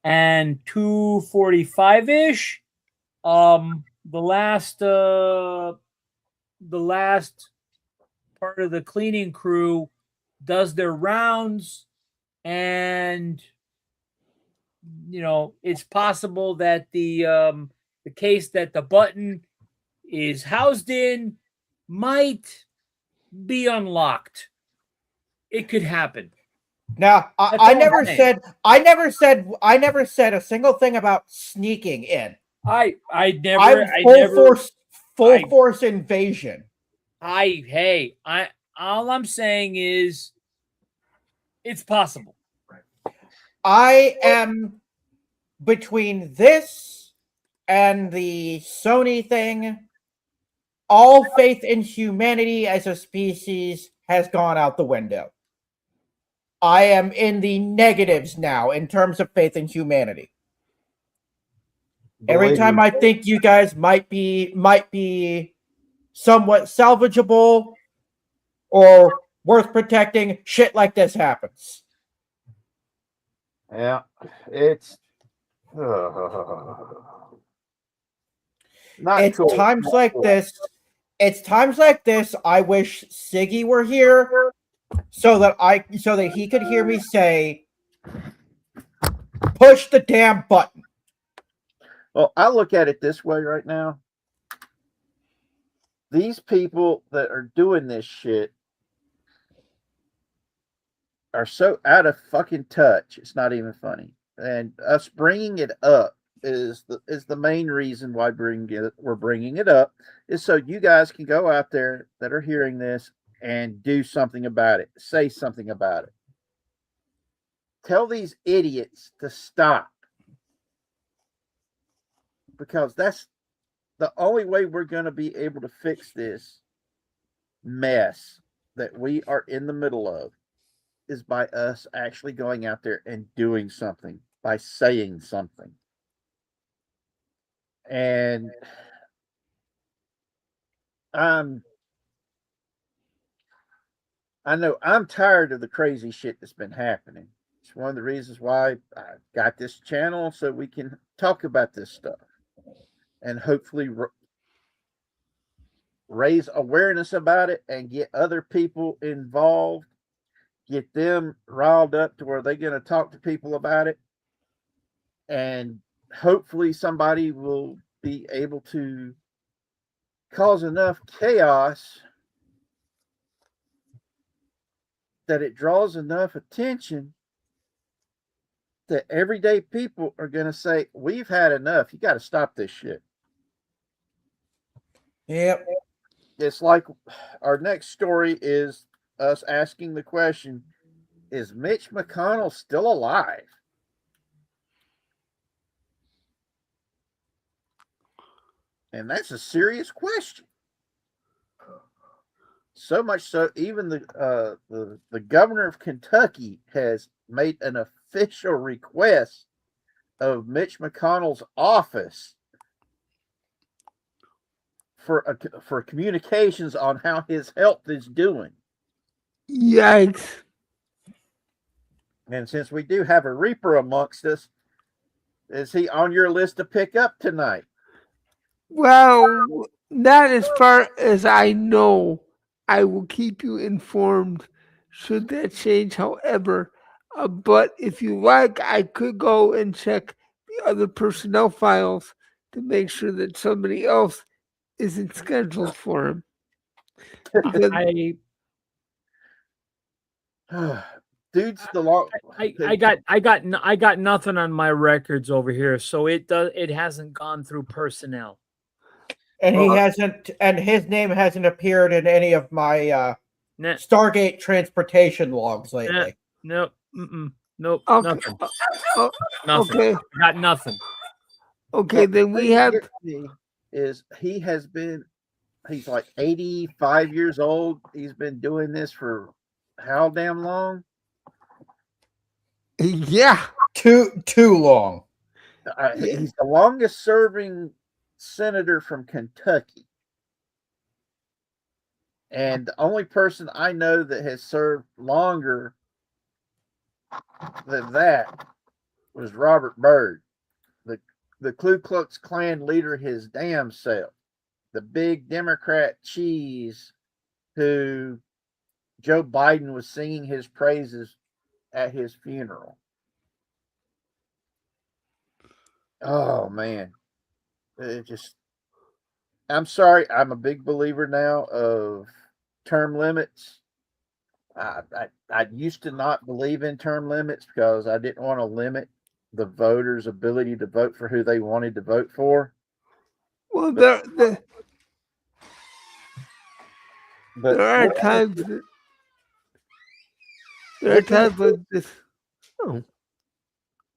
and 2:45 ish. The last part of the cleaning crew does their rounds, and it's possible that the case that the button is housed in might be unlocked. It could happen. Now, That's I all never I'm saying. I never said a single thing about sneaking in. I never I'm I full never force invasion. all I'm saying is it's possible. I am between this and the Sony thing. All faith in humanity as a species has gone out the window. I am in the negatives now in terms of faith in humanity. Every time I think you guys might be somewhat salvageable or worth protecting, shit like this happens. Yeah, it's not It's cool. times like this. It's times like this I wish Siggy were here so that he could hear me say, push the damn button. Well, I look at it this way right now. These people that are doing this shit are so out of fucking touch. It's not even funny. And us bringing it up is the main reason why we're bringing it up, is so you guys can go out there that are hearing this and do something about it. Say something about it. Tell these idiots to stop. Because that's the only way we're going to be able to fix this mess that we are in the middle of, is by us actually going out there and doing something, by saying something. And I know I'm tired of the crazy shit that's been happening. It's one of the reasons why I got this channel, so we can talk about this stuff and hopefully raise awareness about it and get other people involved, get them riled up to where they're going to talk to people about it. And hopefully somebody will be able to cause enough chaos that it draws enough attention that everyday people are going to say, we've had enough. You got to stop this shit. Yep. It's like our next story is us asking the question, is Mitch McConnell still alive? And that's a serious question. So much so, even the governor of Kentucky has made an official request of Mitch McConnell's office for communications on how his health is doing. Yikes. And since we do have a Reaper amongst us, is he on your list to pick up tonight? Well, not as far as I know. I will keep you informed should that change, however. But if you like, I could go and check the other personnel files to make sure that somebody else isn't scheduled for him. Because Dude's the long. I got nothing on my records over here, so it hasn't gone through personnel. And he hasn't, and his name hasn't appeared in any of my Stargate transportation logs lately. Nope. Nope. Okay. Nothing. Nothing. Okay. Got nothing. Okay, then we have. He's like 85 years old. He's been doing this for how damn long? Yeah. Too long. He's the longest serving senator from Kentucky. And the only person I know that has served longer than that was Robert Byrd, the Ku Klux Klan leader his damn self, the big Democrat cheese who Joe Biden was singing his praises at his funeral. Oh, man. I'm sorry. I'm a big believer now of term limits. I used to not believe in term limits because I didn't want to limit the voters' ability to vote for who they wanted to vote for. Well, there are times. There are times like this. Oh.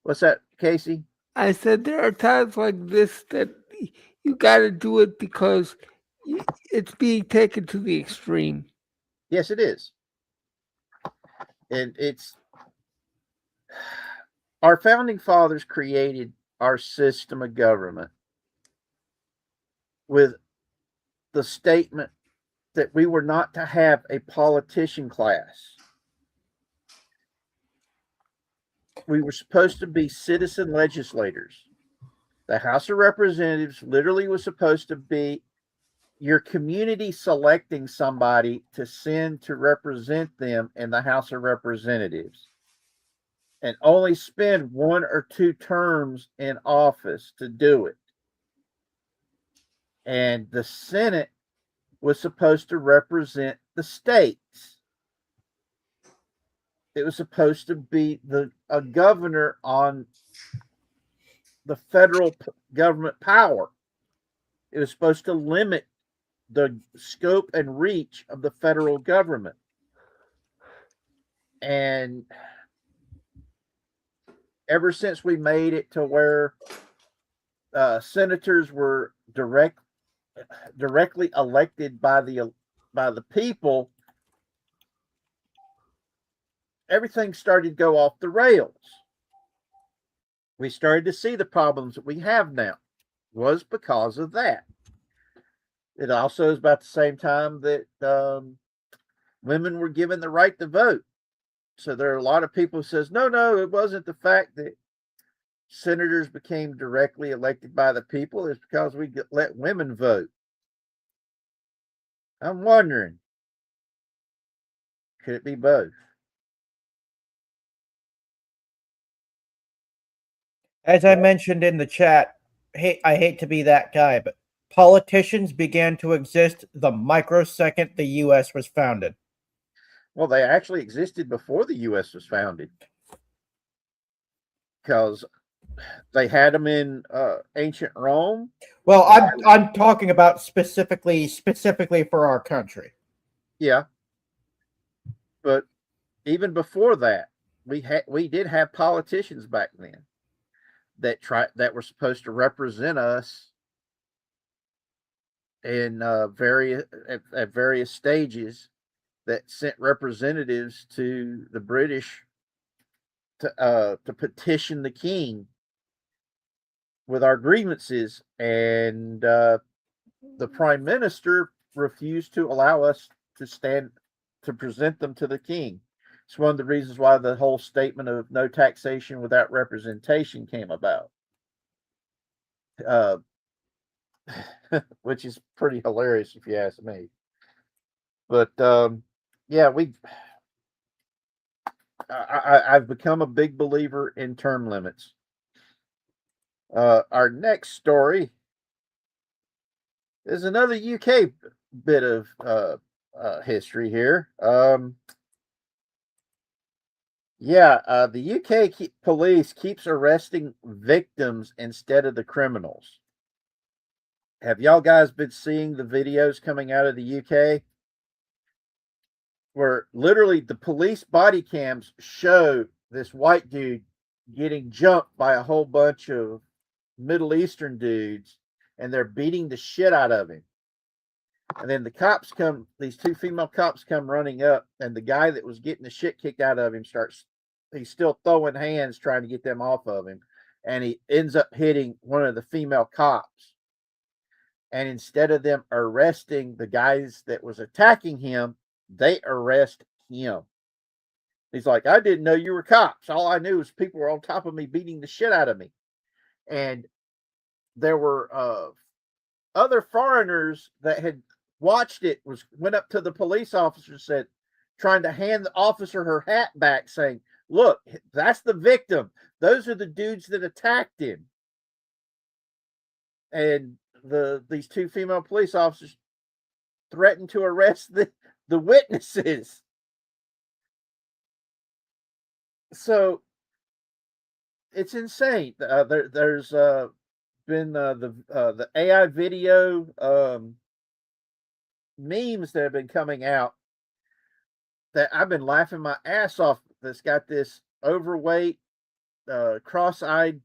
What's that, Casey? I said there are times like this that you got to do it because it's being taken to the extreme. Yes, it is. And it's our founding fathers created our system of government with the statement that we were not to have a politician class. We were supposed to be citizen legislators. The House of Representatives literally was supposed to be your community selecting somebody to send to represent them in the House of Representatives and only spend 1 or 2 terms in office to do it. And the Senate was supposed to represent the states. It was supposed to be a governor on the federal government power. It was supposed to limit the scope and reach of the federal government. And ever since we made it to where senators were directly elected by the people, everything started to go off the rails. We started to see the problems that we have now was because of that. It also is about the same time that women were given the right to vote. So there are a lot of people who says, no, it wasn't the fact that senators became directly elected by the people. It's because we let women vote. I'm wondering, could it be both? As I mentioned in the chat, I hate to be that guy, but politicians began to exist the microsecond the U.S. was founded. Well, they actually existed before the U.S. was founded, because they had them in ancient Rome. Well, I'm talking about specifically for our country. Yeah, but even before that, we did have politicians back then that were supposed to represent us in at various stages, that sent representatives to the British to petition the king with our grievances, and the prime minister refused to allow us to present them to the king. It's one of the reasons why the whole statement of no taxation without representation came about, which is pretty hilarious if you ask me. But yeah, I've become a big believer in term limits. Our next story is another UK bit of history here. The UK police keeps arresting victims instead of the criminals. Have y'all guys been seeing the videos coming out of the UK? Where literally the police body cams show this white dude getting jumped by a whole bunch of Middle Eastern dudes, and they're beating the shit out of him. And then the cops come, these two female cops come running up, and the guy that was getting the shit kicked out of him he's still throwing hands trying to get them off of him. And he ends up hitting one of the female cops. And instead of them arresting the guys that was attacking him, they arrest him. He's like, I didn't know you were cops. All I knew was people were on top of me beating the shit out of me. And there were other foreigners that had watched it, went up to the police officer, said, trying to hand the officer her hat back, saying, look, that's the victim. Those are the dudes that attacked him. And these two female police officers threatened to arrest the witnesses. So it's insane. There's been the AI video memes that have been coming out that I've been laughing my ass off. That's got this overweight, cross-eyed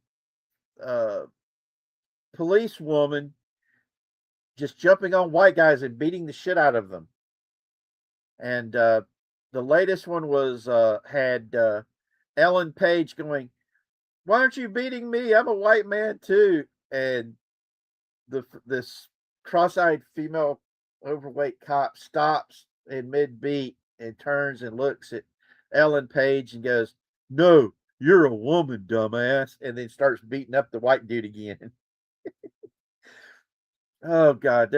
police woman just jumping on white guys and beating the shit out of them. And the latest one was had Ellen Page going, why aren't you beating me? I'm a white man too. And this cross-eyed female overweight cop stops in mid-beat and turns and looks at Ellen Page and goes, no, you're a woman, dumbass. And then starts beating up the white dude again. Oh God,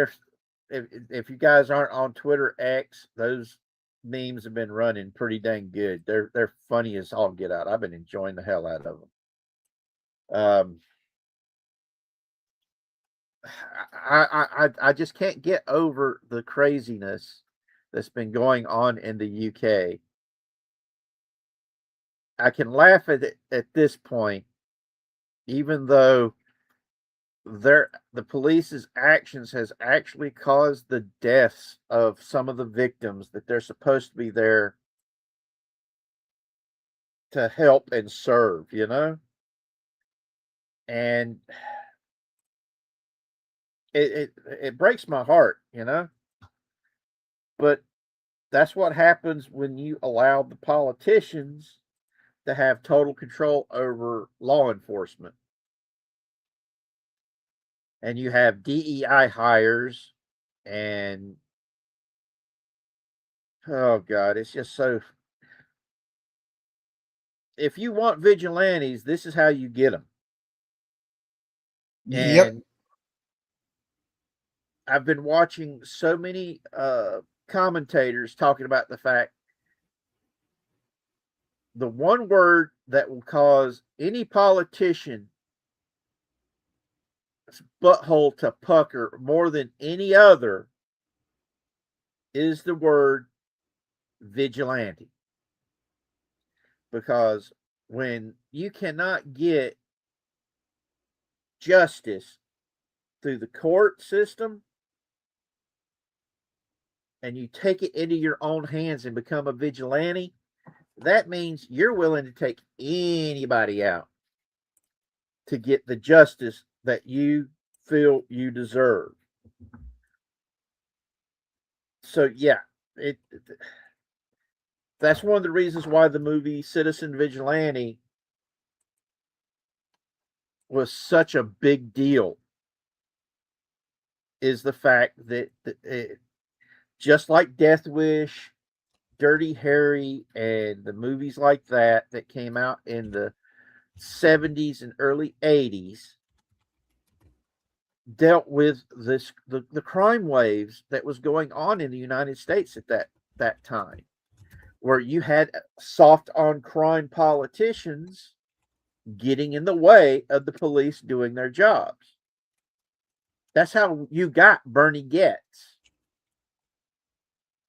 if you guys aren't on Twitter X, those memes have been running pretty dang good. They're funny as all get out. I've been enjoying the hell out of them. I just can't get over the craziness that's been going on in the UK. I can laugh at it at this point, even though the police's actions has actually caused the deaths of some of the victims that they're supposed to be there to help and serve, you know? And it breaks my heart, you know? But that's what happens when you allow the politicians to have total control over law enforcement. And you have DEI hires, and oh God, it's just so. If you want vigilantes, this is how you get them. Yep. And I've been watching so many commentators talking about the fact the one word that will cause any politician butthole to pucker more than any other is the word vigilante. Because when you cannot get justice through the court system and you take it into your own hands and become a vigilante, that means you're willing to take anybody out to get the justice that you feel you deserve. So yeah, that's one of the reasons why the movie Citizen Vigilante was such a big deal, is the fact that just like Death Wish, Dirty Harry, and the movies like that came out in the 70s and early 80s, dealt with the crime waves that was going on in the United States at that time, where you had soft on crime politicians getting in the way of the police doing their jobs. That's how you got Bernie Getz.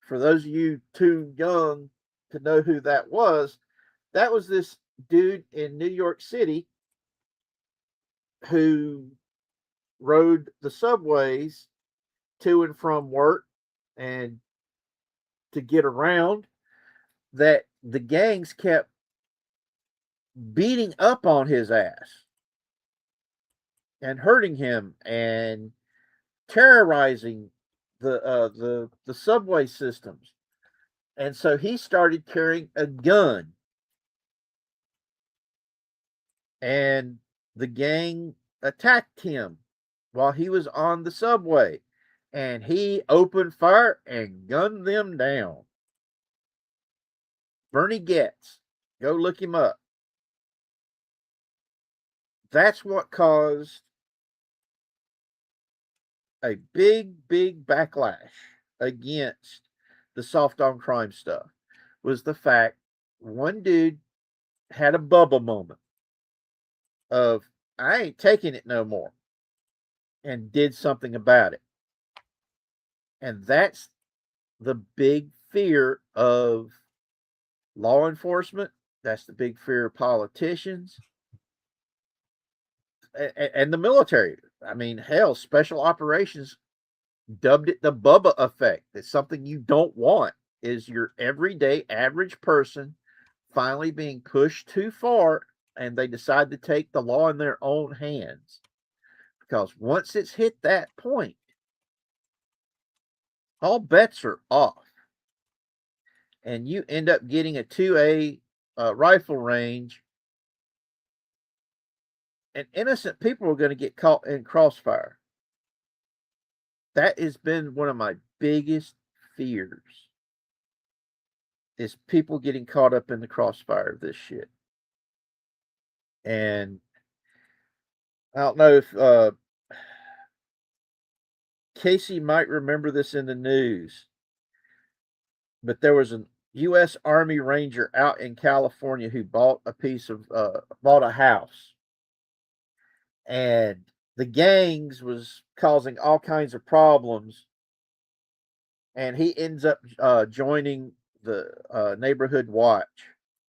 For those of you too young to know who that was this dude in New York City who rode the subways to and from work and to get around, that the gangs kept beating up on his ass and hurting him and terrorizing the subway systems. And so he started carrying a gun, and the gang attacked him while he was on the subway, and he opened fire and gunned them down. Bernie Getz, go look him up. That's what caused a big backlash against the soft on crime stuff, was the fact one dude had a Bubba moment of, I ain't taking it no more, and did something about it. And that's the big fear of law enforcement. That's the big fear of politicians and the military. I mean, hell, special operations dubbed it the Bubba effect. It's something you don't want, is your everyday average person finally being pushed too far and they decide to take the law in their own hands. Because once it's hit that point, all bets are off. And you end up getting a 2A rifle range, and innocent people are going to get caught in crossfire. That has been one of my biggest fears, is people getting caught up in the crossfire of this shit. And I don't know if Casey might remember this in the news, but there was a U.S. Army Ranger out in California who bought a house, and the gangs was causing all kinds of problems, and he ends up joining the neighborhood watch,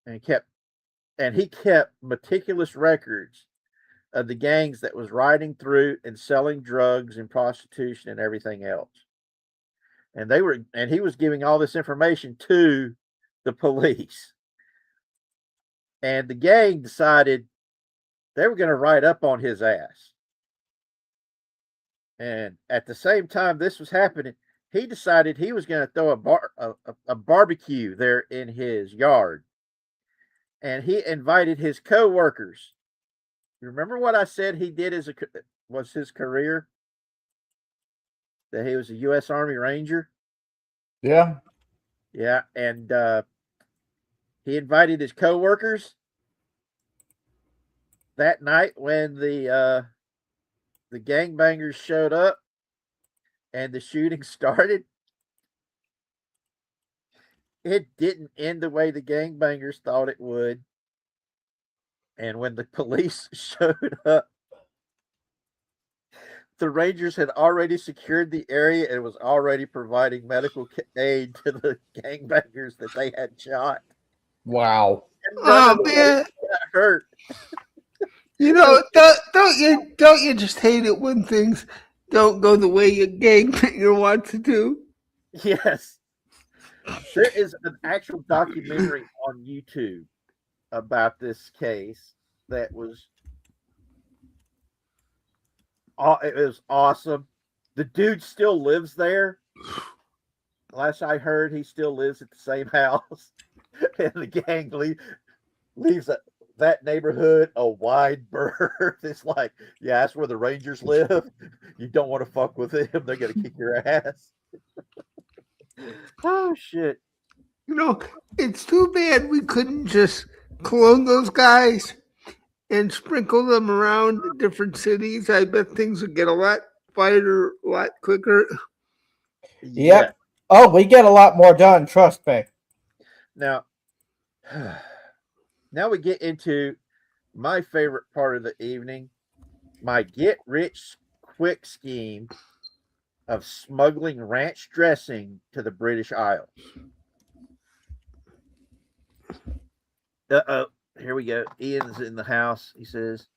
and he kept meticulous records of the gangs that was riding through and selling drugs and prostitution and everything else. And he was giving all this information to the police. And the gang decided they were going to ride up on his ass. And at the same time this was happening, he decided he was going to throw a barbecue there in his yard. And he invited his co-workers. You remember what I said he did was his career? That he was a U.S. Army Ranger? Yeah. Yeah, and he invited his co-workers that night when the gangbangers showed up. and the shooting started, it didn't end the way the gangbangers thought it would. And when the police showed up, the Rangers had already secured the area and was already providing medical aid to the gangbangers that they had shot. Wow. And none of them man. got hurt. You know, don't you just hate it when things don't go the way your gangbanger wants to do? Yes. There is an actual documentary on YouTube about this case that was it was awesome. The dude still lives there. Last I heard, he still lives at the same house. And the gang leaves that neighborhood a wide berth. It's like, yeah, that's where the Rangers live. You don't want to fuck with them. They're going to kick your ass. Oh, shit. You know, it's too bad we couldn't just clone those guys and sprinkle them around different cities. I bet things would get a lot quieter, a lot quicker. Yep. Oh, we get a lot more done, trust me. Now we get into my favorite part of the evening, my get-rich-quick scheme of smuggling ranch dressing to the British Isles. Uh-oh, here we go. Ian's in the house. He says,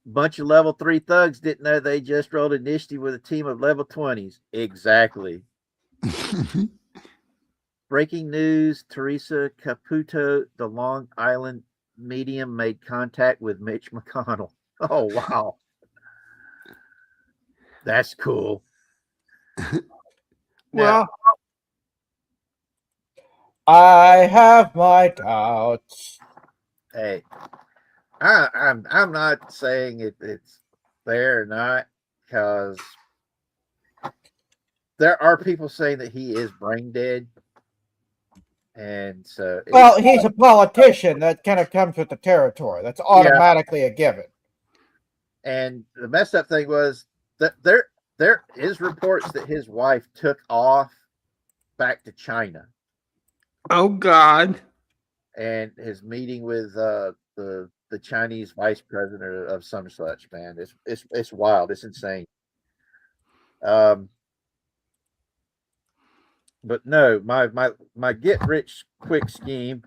bunch of level 3 thugs didn't know they just rolled initiative with a team of level 20s. Exactly. Breaking news, Teresa Caputo, the Long Island medium, made contact with Mitch McConnell. Oh, wow. That's cool. Well, I have my doubts. Hey, I'm not saying it's there or not, because there are people saying that he is brain dead. And so, well, he's a politician. That kind of comes with the territory. That's automatically a given. And the messed up thing was that there is reports that his wife took off back to China. Oh God! And his meeting with the Chinese vice president of some such, man, it's wild. It's insane. But no, my get rich quick scheme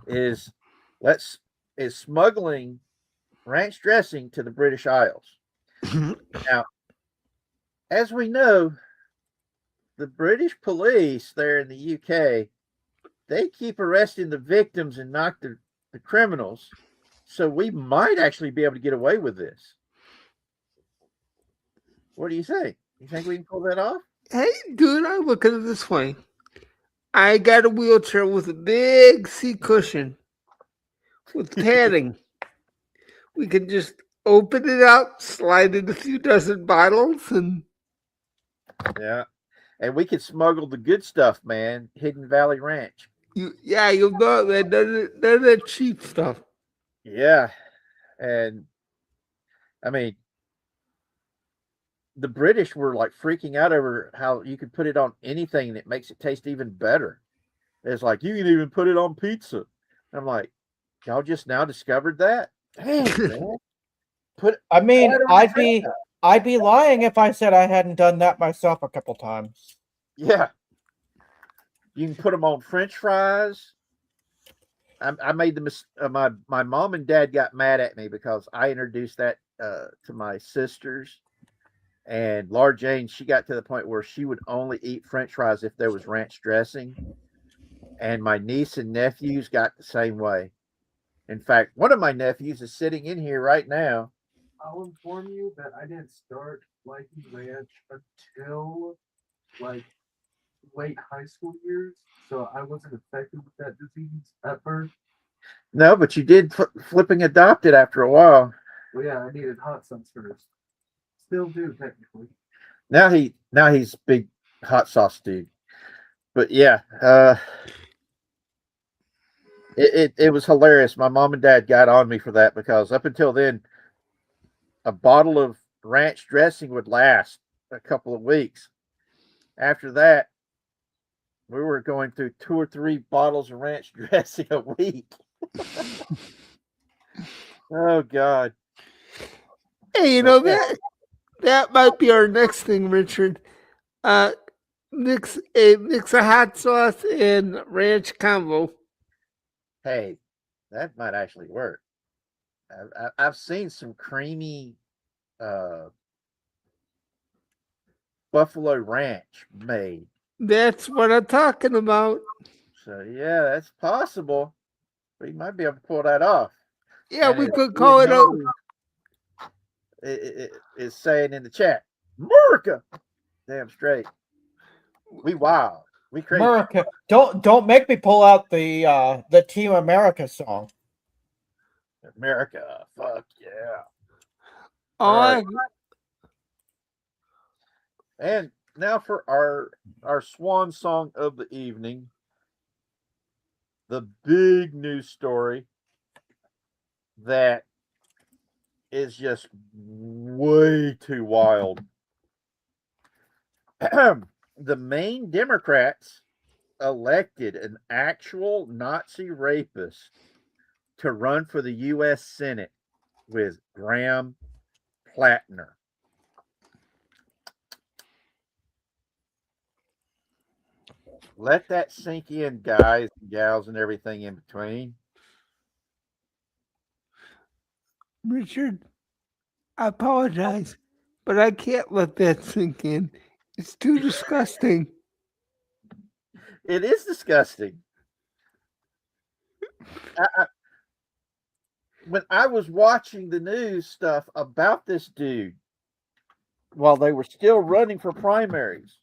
is smuggling ranch dressing to the British Isles. Now, as we know, the British police there in the UK, they keep arresting the victims and not the criminals. So we might actually be able to get away with this. What do you think? You think we can pull that off? Hey, dude, I look at it this way. I got a wheelchair with a big seat cushion with padding. We can just open it up, slide in a few dozen bottles, and yeah, and we could smuggle the good stuff, man. Hidden Valley Ranch. You'll know that none of that cheap stuff. Yeah, and I mean, the British were like freaking out over how you could put it on anything and it makes it taste even better. It's like, you can even put it on pizza. I'm like, y'all just now discovered that? Dang, man. I'd be lying if I said I hadn't done that myself a couple times. Yeah. You can put them on French fries. I made my mom and dad got mad at me because I introduced that to my sisters. And Laura Jane, she got to the point where she would only eat French fries if there was ranch dressing. And my niece and nephews got the same way. In fact, one of my nephews is sitting in here right now. I'll inform you that I didn't start liking ranch until like late high school years. So I wasn't affected with that disease at birth. No, but you did flipping adopt it after a while. Well, yeah, I needed hot sauce first. Still do technically. Now he's big hot sauce dude. But yeah, it was hilarious. My mom and dad got on me for that because up until then, a bottle of ranch dressing would last a couple of weeks. After that, we were going through 2 or 3 bottles of ranch dressing a week. Oh God. Hey, you know that might be our next thing, Richard. Mix a hot sauce and ranch combo. Hey, that might actually work. I've seen some creamy buffalo ranch made. That's what I'm talking about. So yeah, that's possible. We might be able to pull that off. Yeah, And we if could call it out. It's saying in the chat, America. Damn straight. We wild. We crazy. America, don't make me pull out the Team America song. America, fuck yeah. All right. And now for our swan song of the evening. The big news story that is just way too wild. The Maine Democrats elected an actual Nazi rapist to run for the U.S. Senate with Graham Plattner. Let that sink in, guys and gals and everything in between. Richard, I apologize, but I can't let that sink in. It's too disgusting. It is disgusting. When I was watching the news stuff about this dude while they were still running for primaries,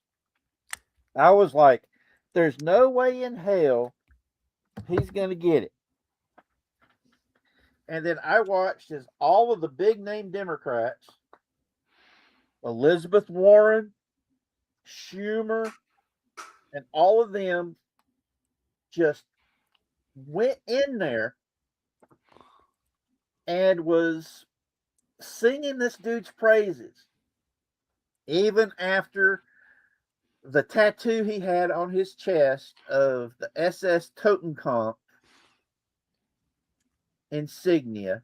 I was like, there's no way in hell he's going to get it. And then I watched as all of the big name Democrats, Elizabeth Warren, Schumer, and all of them just went in there and was singing this dude's praises. Even after the tattoo he had on his chest of the SS Totenkopf insignia.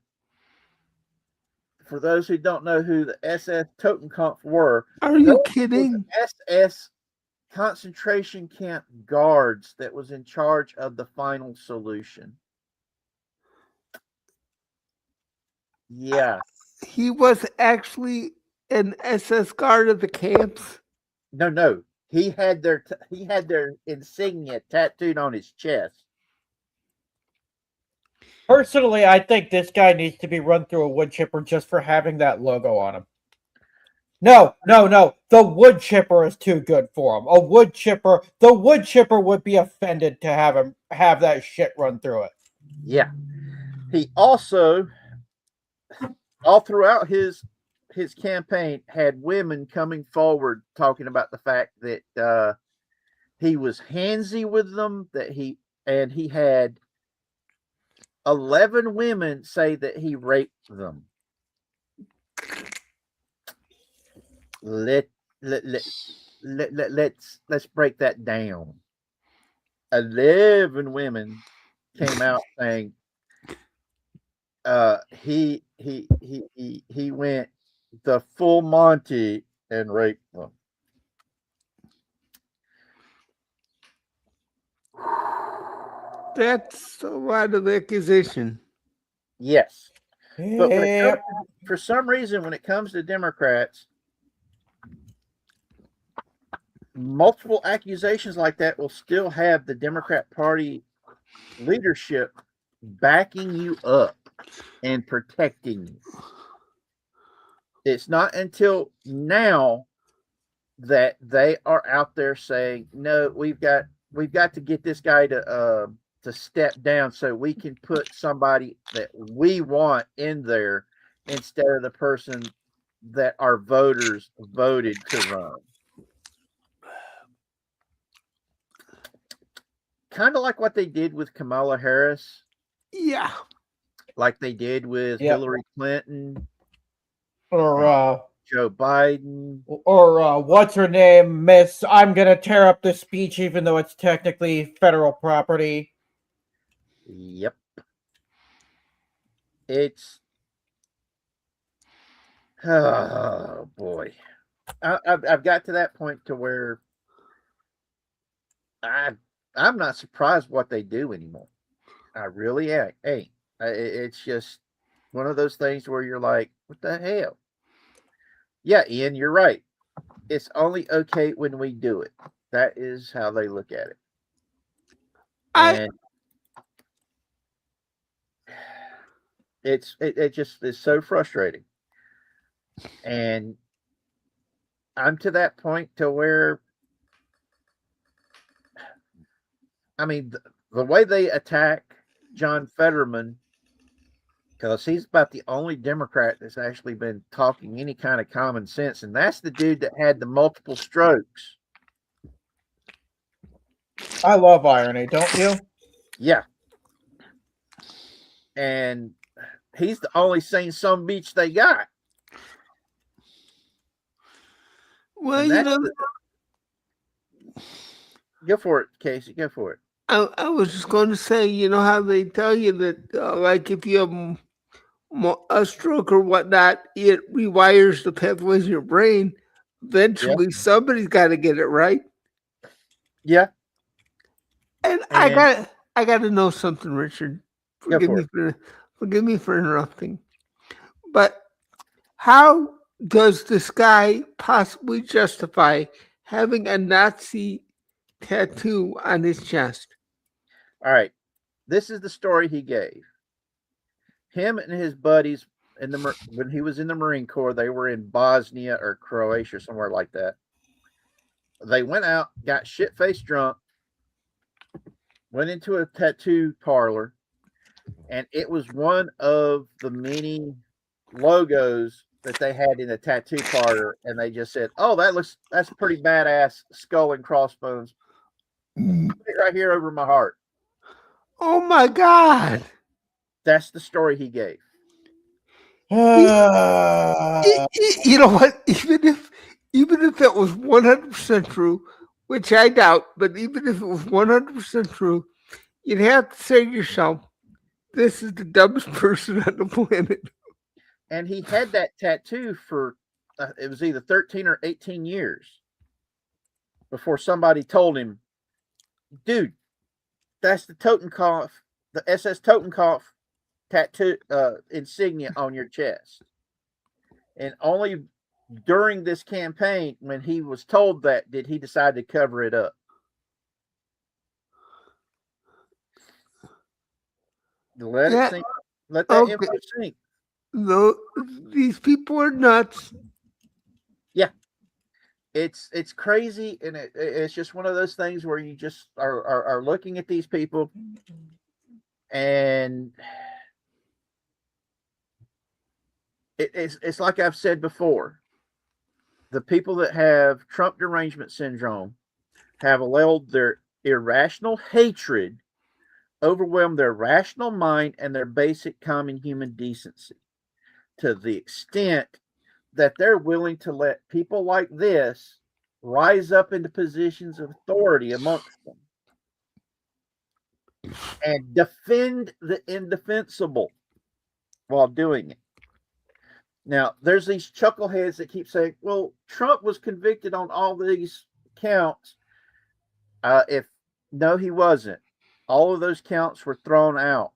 For those who don't know who the SS Totenkopf were, are you kidding? SS concentration camp guards that was in charge of the final solution. Yeah. He was actually an SS guard of the camps. No. He had their insignia tattooed on his chest. Personally, I think this guy needs to be run through a wood chipper just for having that logo on him. No. The wood chipper is too good for him. The wood chipper would be offended to have that shit run through it. Yeah. He also, all throughout his campaign, had women coming forward talking about the fact that he was handsy with them, that he had 11 women say that he raped them. Let's break that down. 11 women came out saying he went the full Monty and raped them. That's a lot of accusation. Yes. But Yep. for some reason, when it comes to Democrats, multiple accusations like that will still have the Democrat Party leadership backing you up and protecting you. It's not until now that they are out there saying, no, we've got to get this guy to step down so we can put somebody that we want in there instead of the person that our voters voted to run. Kind of like what they did with Kamala Harris. Yeah. Like they did with Hillary Clinton. Or Joe Biden. Or what's her name, Miss? I'm gonna tear up this speech, even though it's technically federal property. Yep. It's oh boy. I've got to that point to where I'm not surprised what they do anymore. I really ain't. It's just one of those things where you're like, what the hell? Yeah, Ian, you're right. It's only okay when we do it. That is how they look at it. And it just is so frustrating. And I'm to that point to where, I mean, the way they attack John Fetterman, because he's about the only Democrat that's actually been talking any kind of common sense, and that's the dude that had the multiple strokes. I love irony, don't you? Yeah. And he's the only sane some beach they got. Well, go for it, Casey. Go for it. I was just going to say, you know how they tell you that, like, if you have a stroke or whatnot, it rewires the pathways in your brain. Eventually, somebody's got to get it right. Yeah. And I got to know something, Richard. Forgive me for interrupting. But how does this guy possibly justify having a Nazi tattoo on his chest? All right. This is the story he gave. Him and his buddies when he was in the Marine Corps, they were in Bosnia or Croatia, somewhere like that. They went out, got shit-faced drunk, went into a tattoo parlor, and it was one of the many logos that they had in the tattoo parlor, and they just said, "Oh, that's pretty badass skull and crossbones. Put it right here over my heart." Oh my God! That's the story he gave. You know what? Even if it was 100% true, which I doubt, but even if it was 100% true, you'd have to say to yourself, "This is the dumbest person on the planet." And he had that tattoo for it was either 13 or 18 years before somebody told him, "Dude, that's the Totenkopf, the SS Totenkopf tattoo insignia on your chest." And only during this campaign, when he was told that, did he decide to cover it up. Let it sink. Let that info sink. These people are nuts. Yeah. It's crazy, and it's just one of those things where you just are looking at these people, and it's like I've said before. The people that have Trump derangement syndrome have allowed their irrational hatred overwhelm their rational mind and their basic common human decency to the extent that they're willing to let people like this rise up into positions of authority amongst them and defend the indefensible while doing it. Now, there's these chuckleheads that keep saying, well, Trump was convicted on all these counts. No, he wasn't. All of those counts were thrown out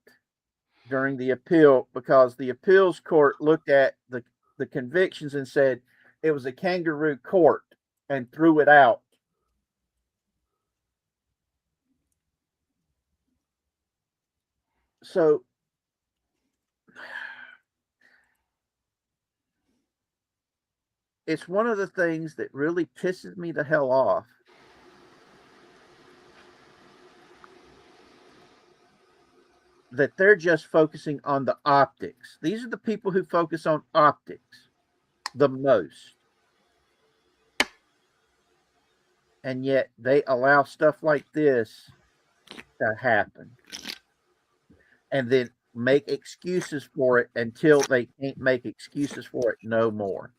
during the appeal because the appeals court looked at the convictions and said it was a kangaroo court and threw it out. So it's one of the things that really pisses me the hell off. That they're just focusing on the optics. These are the people who focus on optics the most. And yet they allow stuff like this to happen. And then make excuses for it until they can't make excuses for it no more.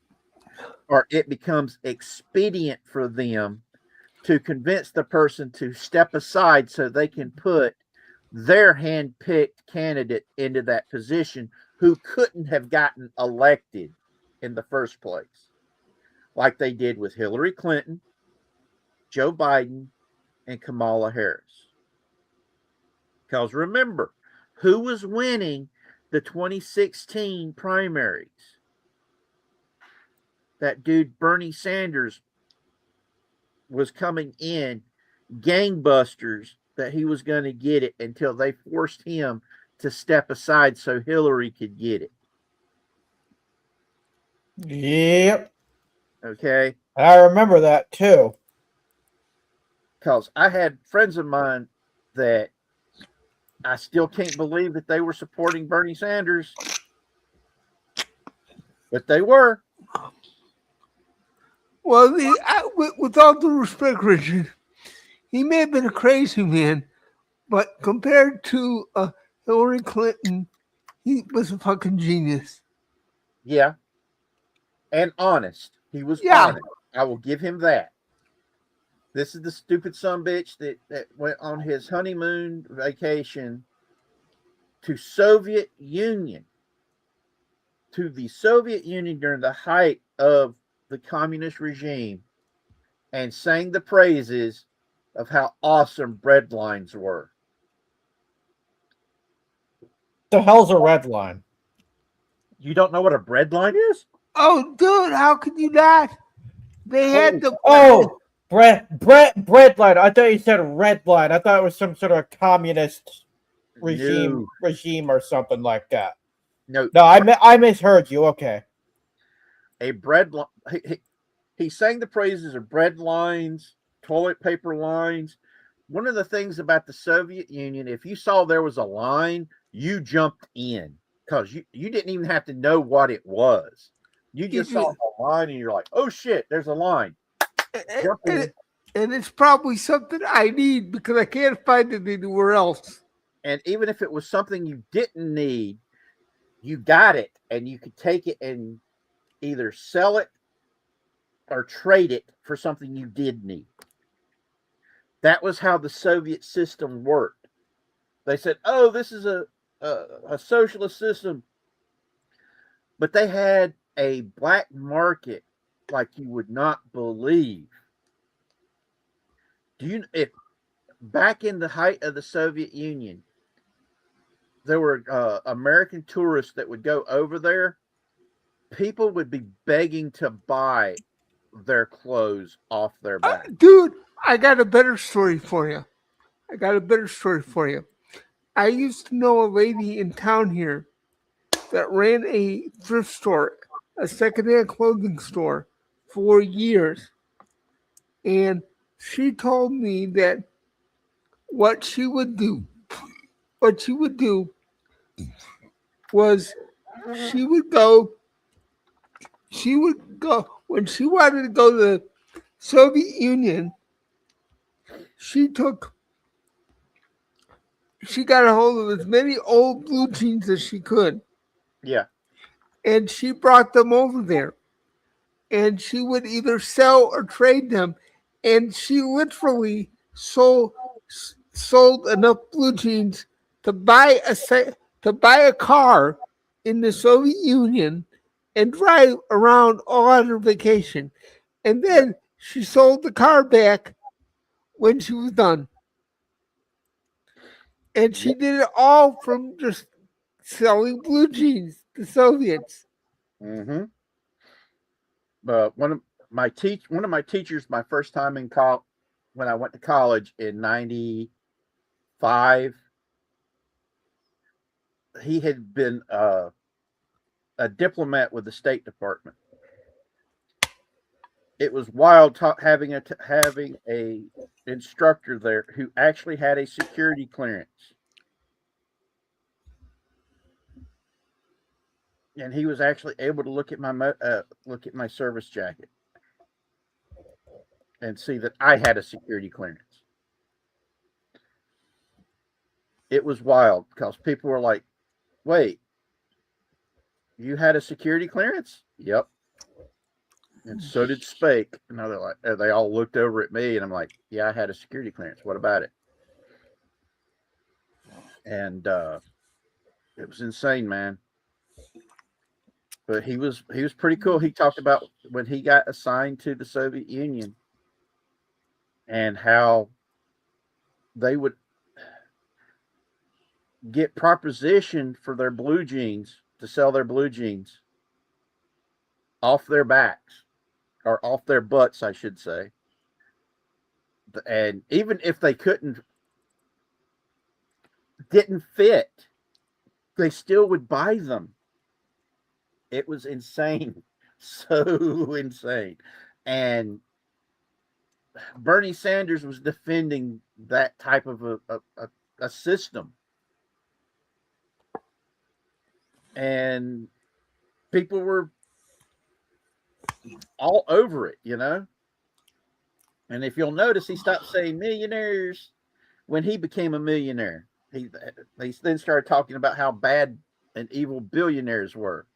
or it becomes expedient for them to convince the person to step aside so they can put their hand-picked candidate into that position who couldn't have gotten elected in the first place, like they did with Hillary Clinton, Joe Biden, and Kamala Harris. Because remember, who was winning the 2016 primaries? That dude Bernie Sanders was coming in gangbusters that he was going to get it until they forced him to step aside so Hillary could get it. Yep. Okay. I remember that too. Because I had friends of mine that I still can't believe that they were supporting Bernie Sanders, but they were. Well, with all due respect, Richard, he may have been a crazy man, but compared to Hillary Clinton, he was a fucking genius. Yeah. And honest. He was Yeah. honest. I will give him that. This is the stupid sumbitch that went on his honeymoon vacation to Soviet Union. To the Soviet Union during the height of the communist regime and sang the praises of how awesome bread lines were. The hell's a red line? You don't know what a bread line is? Oh, dude, how could you not? They had the bread line. I thought you said red line. I thought it was some sort of communist regime or something like that. No, I misheard you. Okay. A bread line. He sang the praises of bread lines, toilet paper lines. One of the things about the Soviet Union, if you saw there was a line, you jumped in because you didn't even have to know what it was. You just saw a line and you're like, oh shit, there's a line. And it's probably something I need because I can't find it anywhere else. And even if it was something you didn't need, you got it and you could take it and either sell it or trade it for something you did need. That was how the Soviet system worked. They said, oh, this is a socialist system. But they had a black market like you would not believe. If back in the height of the Soviet Union, there were American tourists that would go over there, people would be begging to buy their clothes off their back. Dude, I got a better story for you. I used to know a lady in town here that ran a thrift store, a secondhand clothing store for years. And she told me that what she would do was she would go when she wanted to go to the Soviet Union, she got a hold of as many old blue jeans as she could. Yeah. And she brought them over there. And she would either sell or trade them. And she literally sold enough blue jeans to buy a car in the Soviet Union and drive around all on her vacation. And then she sold the car back when she was done. And she did it all from just selling blue jeans to Soviets. Mm-hmm. One of my teachers, my first time in college, when I went to college in '95, he had been a diplomat with the State Department. It was wild having a instructor there who actually had a security clearance. And he was actually able to look at my service jacket and see that I had a security clearance. It was wild because people were like, "Wait, you had a security clearance?" Yep. and so did Spake. And they're like, they all looked over at me, and I'm like, yeah, I had a security clearance. What about it? And it was insane, man. But he was pretty cool. He talked about when he got assigned to the Soviet Union and how they would get proposition for their blue jeans to sell their blue jeans off their backs or off their butts, I should say. And even if they didn't fit, they still would buy them. It was insane. So insane. And Bernie Sanders was defending that type of a system. And people were all over it, you know? And if you'll notice, he stopped saying millionaires when he became a millionaire. He then started talking about how bad and evil billionaires were.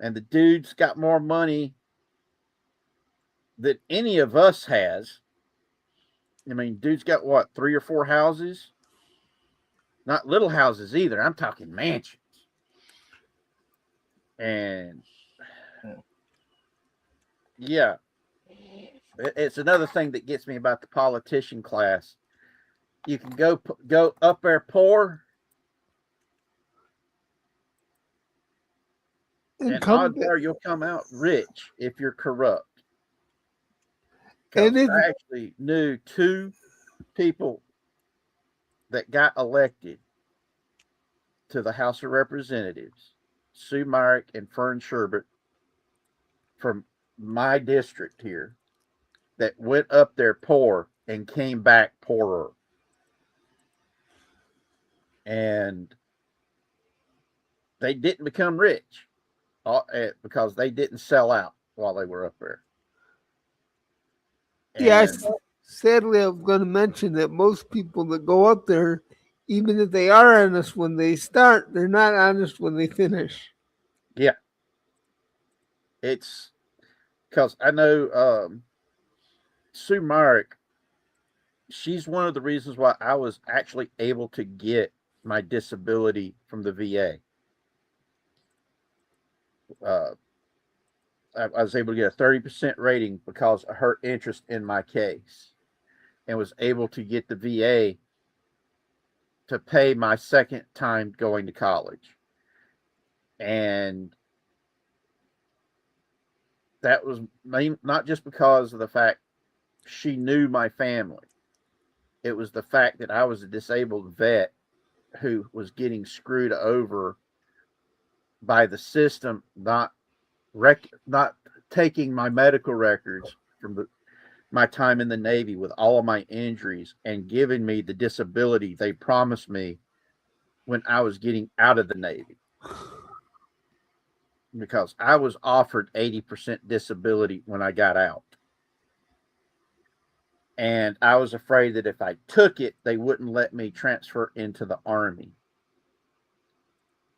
And the dude's got more money than any of us has. I mean, dude's got what, 3 or 4 houses? Not little houses either. I'm talking mansions. And yeah, it's another thing that gets me about the politician class. You can go up there poor and odds are you'll come out rich if you're corrupt. And I actually knew 2 people that got elected to the House of Representatives, Sue Myrick and Fern Sherbert, from my district here, that went up there poor and came back poorer. And they didn't become rich because they didn't sell out while they were up there. And yeah, sadly, I was going to mention that most people that go up there, even if they are honest when they start, they're not honest when they finish. Yeah. It's because I know Sue Myrick, she's one of the reasons why I was actually able to get my disability from the VA. I was able to get a 30% rating because of her interest in my case, and was able to get the VA to pay my second time going to college. And that was not just because of the fact she knew my family. It was the fact that I was a disabled vet who was getting screwed over by the system, not taking my medical records from my time in the Navy with all of my injuries and giving me the disability they promised me when I was getting out of the Navy. Because I was offered 80% disability when I got out. And I was afraid that if I took it, they wouldn't let me transfer into the Army.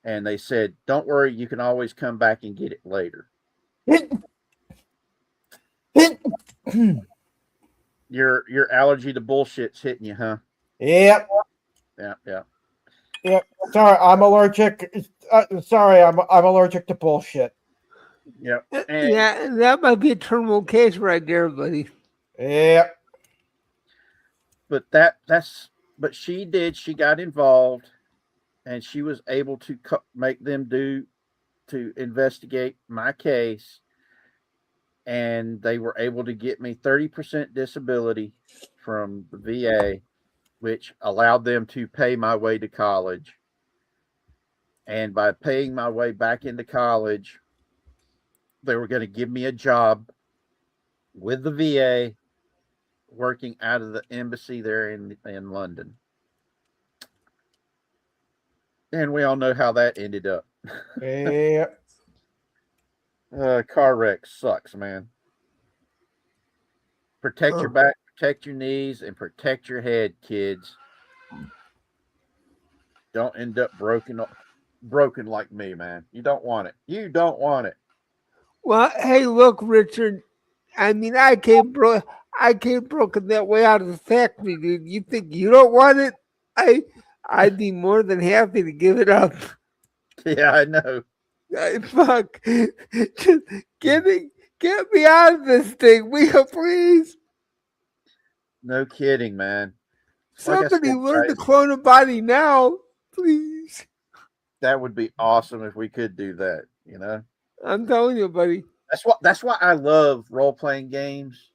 And they said, don't worry, you can always come back and get it later. Your allergy to bullshit's hitting you, huh? Yep. Yeah. Yep. Sorry, I'm allergic. Sorry, I'm allergic to bullshit. Yep. Yeah, that might be a terminal case right there, buddy. Yep. But but she got involved, and she was able to make them to investigate my case, and they were able to get me 30% disability from the VA, which allowed them to pay my way to college. And by paying my way back into college, they were going to give me a job with the VA working out of the embassy there in London. And we all know how that ended up. Yeah. Car wreck sucks, man. Protect your back, protect your knees, and protect your head, kids. Don't end up broken like me, man. You don't want it. You don't want it. Well, hey, look, Richard. I mean, I came broken that way out of the factory, dude. You think you don't want it? I'd be more than happy to give it up. Yeah, I know. Fuck. Just get me out of this thing, will you please? No kidding, man. Like I Somebody said, learn to guys, clone a body now, please. that would be awesome if we could do that. You know, I'm telling you, buddy. that's why I love role playing games.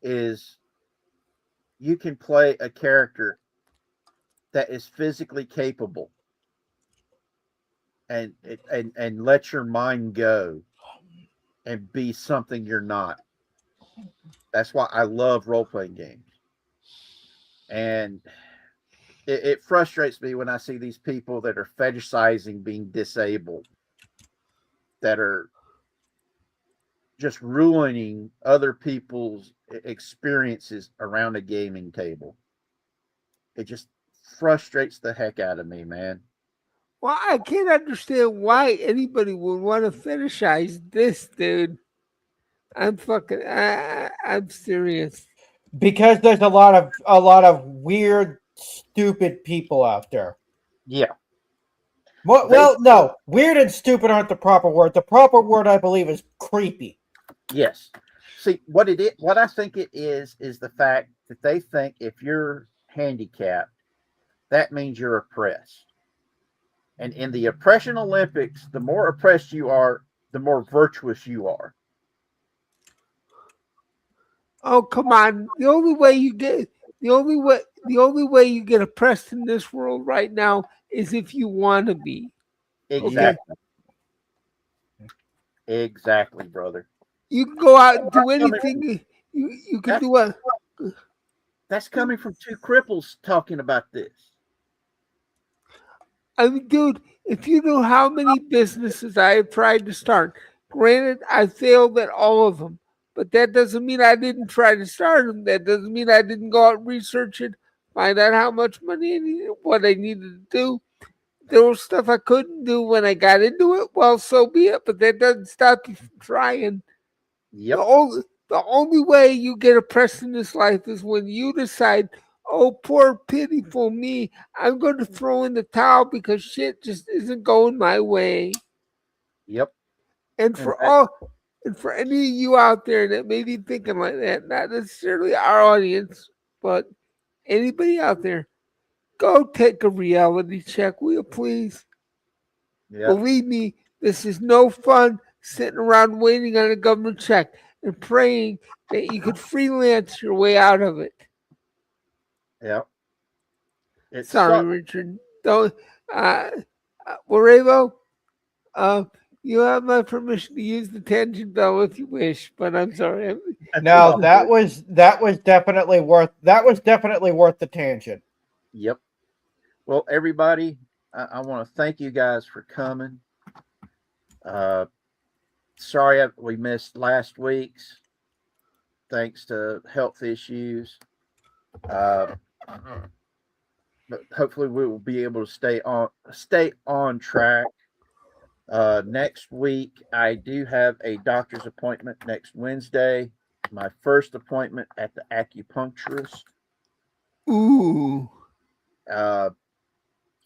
Is you can play a character that is physically capable, and let your mind go and be something you're not. That's why I love role playing games. And it frustrates me when I see these people that are fetishizing being disabled, that are just ruining other people's experiences around a gaming table. It just frustrates the heck out of me, man. Well, I can't understand why anybody would want to fetishize this, dude. I'm serious. Because there's a lot of weird, stupid people out there. Yeah. Well, no, weird and stupid aren't the proper word. The proper word, I believe, is creepy. Yes. See, what I think it is the fact that they think if you're handicapped, that means you're oppressed. And in the oppression Olympics, the more oppressed you are, the more virtuous you are. Oh, come on. The only way you get oppressed in this world right now is if you want to be. Exactly. Okay? Exactly, brother. You can go out and do anything. You can do what? That's coming from two cripples talking about this. I mean, dude, if you knew how many businesses I have tried to start, granted, I failed at all of them, but that doesn't mean I didn't try to start them. That doesn't mean I didn't go out and research it, find out how much money I needed, what I needed to do. There was stuff I couldn't do when I got into it. Well, so be it, but that doesn't stop you from trying. Yep. The only way you get oppressed in this life is when you decide, oh, poor pitiful me, I'm going to throw in the towel because shit just isn't going my way. Yep. And for any of you out there that may be thinking like that, not necessarily our audience, but anybody out there, go take a reality check, will you please? Yep. Believe me, this is no fun sitting around waiting on a government check and praying that you could freelance your way out of it. Yep. Sorry, Richard. Don't, Juaraevo, you have my permission to use the tangent bell if you wish, but I'm sorry. No, that was definitely worth the tangent. Yep. Well, everybody, I want to thank you guys for coming. Sorry we missed last week's, thanks to health issues. But hopefully we will be able to stay on track. Next week, I do have a doctor's appointment next Wednesday. My first appointment at the acupuncturist. Ooh.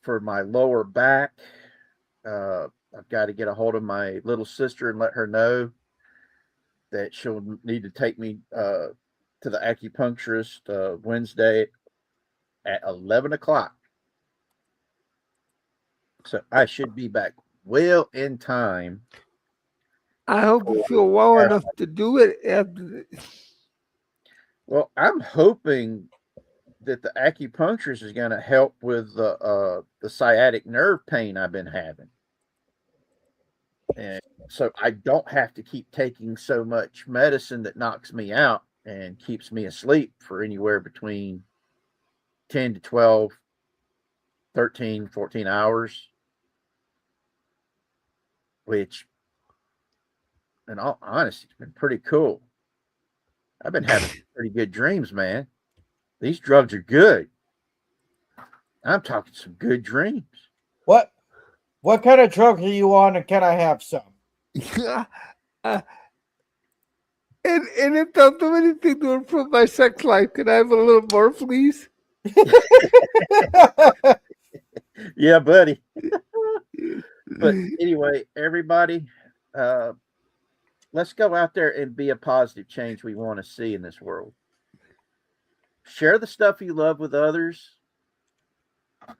For my lower back. I've got to get a hold of my little sister and let her know that she'll need to take me to the acupuncturist Wednesday at 11 o'clock. So I should be back well in time. I hope you feel well enough to do it after this. Well, I'm hoping that the acupuncturist is going to help with the sciatic nerve pain I've been having. And so I don't have to keep taking so much medicine that knocks me out and keeps me asleep for anywhere between 10 to 12, 13, 14 hours. Which, in all honesty, it's been pretty cool. I've been having pretty good dreams, man. These drugs are good. I'm talking some good dreams. What kind of drugs are you on, and can I have some? And if they'll do anything to improve my sex life, can I have a little more, please? Yeah, buddy. But anyway, everybody, let's go out there and be a positive change we want to see in this world. Share the stuff you love with others,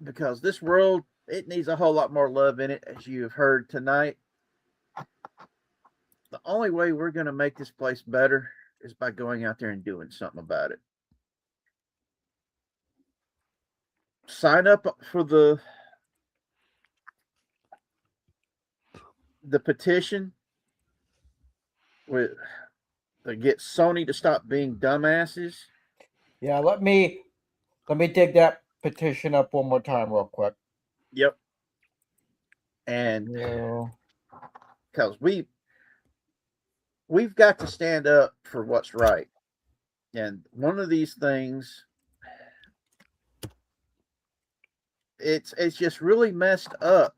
because this world, it needs a whole lot more love in it, as you have heard tonight. The only way we're going to make this place better is by going out there and doing something about it. Sign up for the petition with to get Sony to stop being dumbasses. Yeah, let me dig that petition up one more time real quick. Yep. And because we've got to stand up for what's right. And one of these things, it's just really messed up,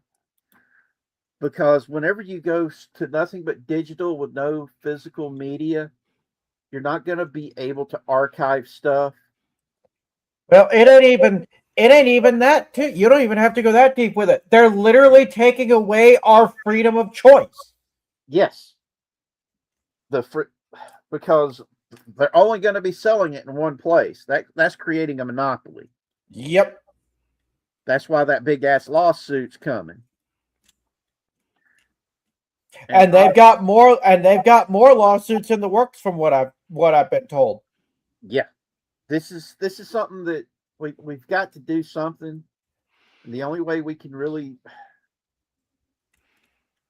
because whenever you go to nothing but digital with no physical media, you're not going to be able to archive stuff. Well, it ain't even that too. You don't even have to go that deep with it. They're literally taking away our freedom of choice. Yes. Because they're only going to be selling it in one place. That's creating a monopoly. Yep. That's why that big ass lawsuit's coming. And they've got more lawsuits in the works from what I've been told. Yeah. This is something that we've got to do something. And the only way we can really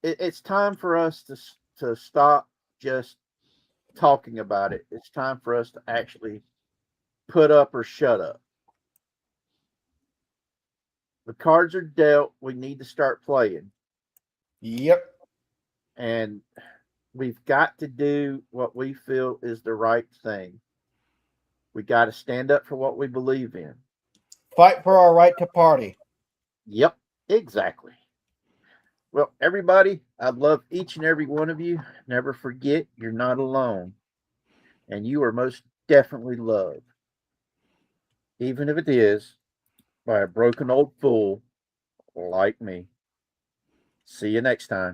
it's time for us to stop just talking about it. It's time for us to actually put up or shut up. The cards are dealt. We need to start playing. Yep. And we've got to do what we feel is the right thing. We got to stand up for what we believe in. Fight for our right to party. Yep, exactly. Well, everybody, I love each and every one of you. Never forget, you're not alone. And you are most definitely loved. Even if it is by a broken old fool like me. See you next time.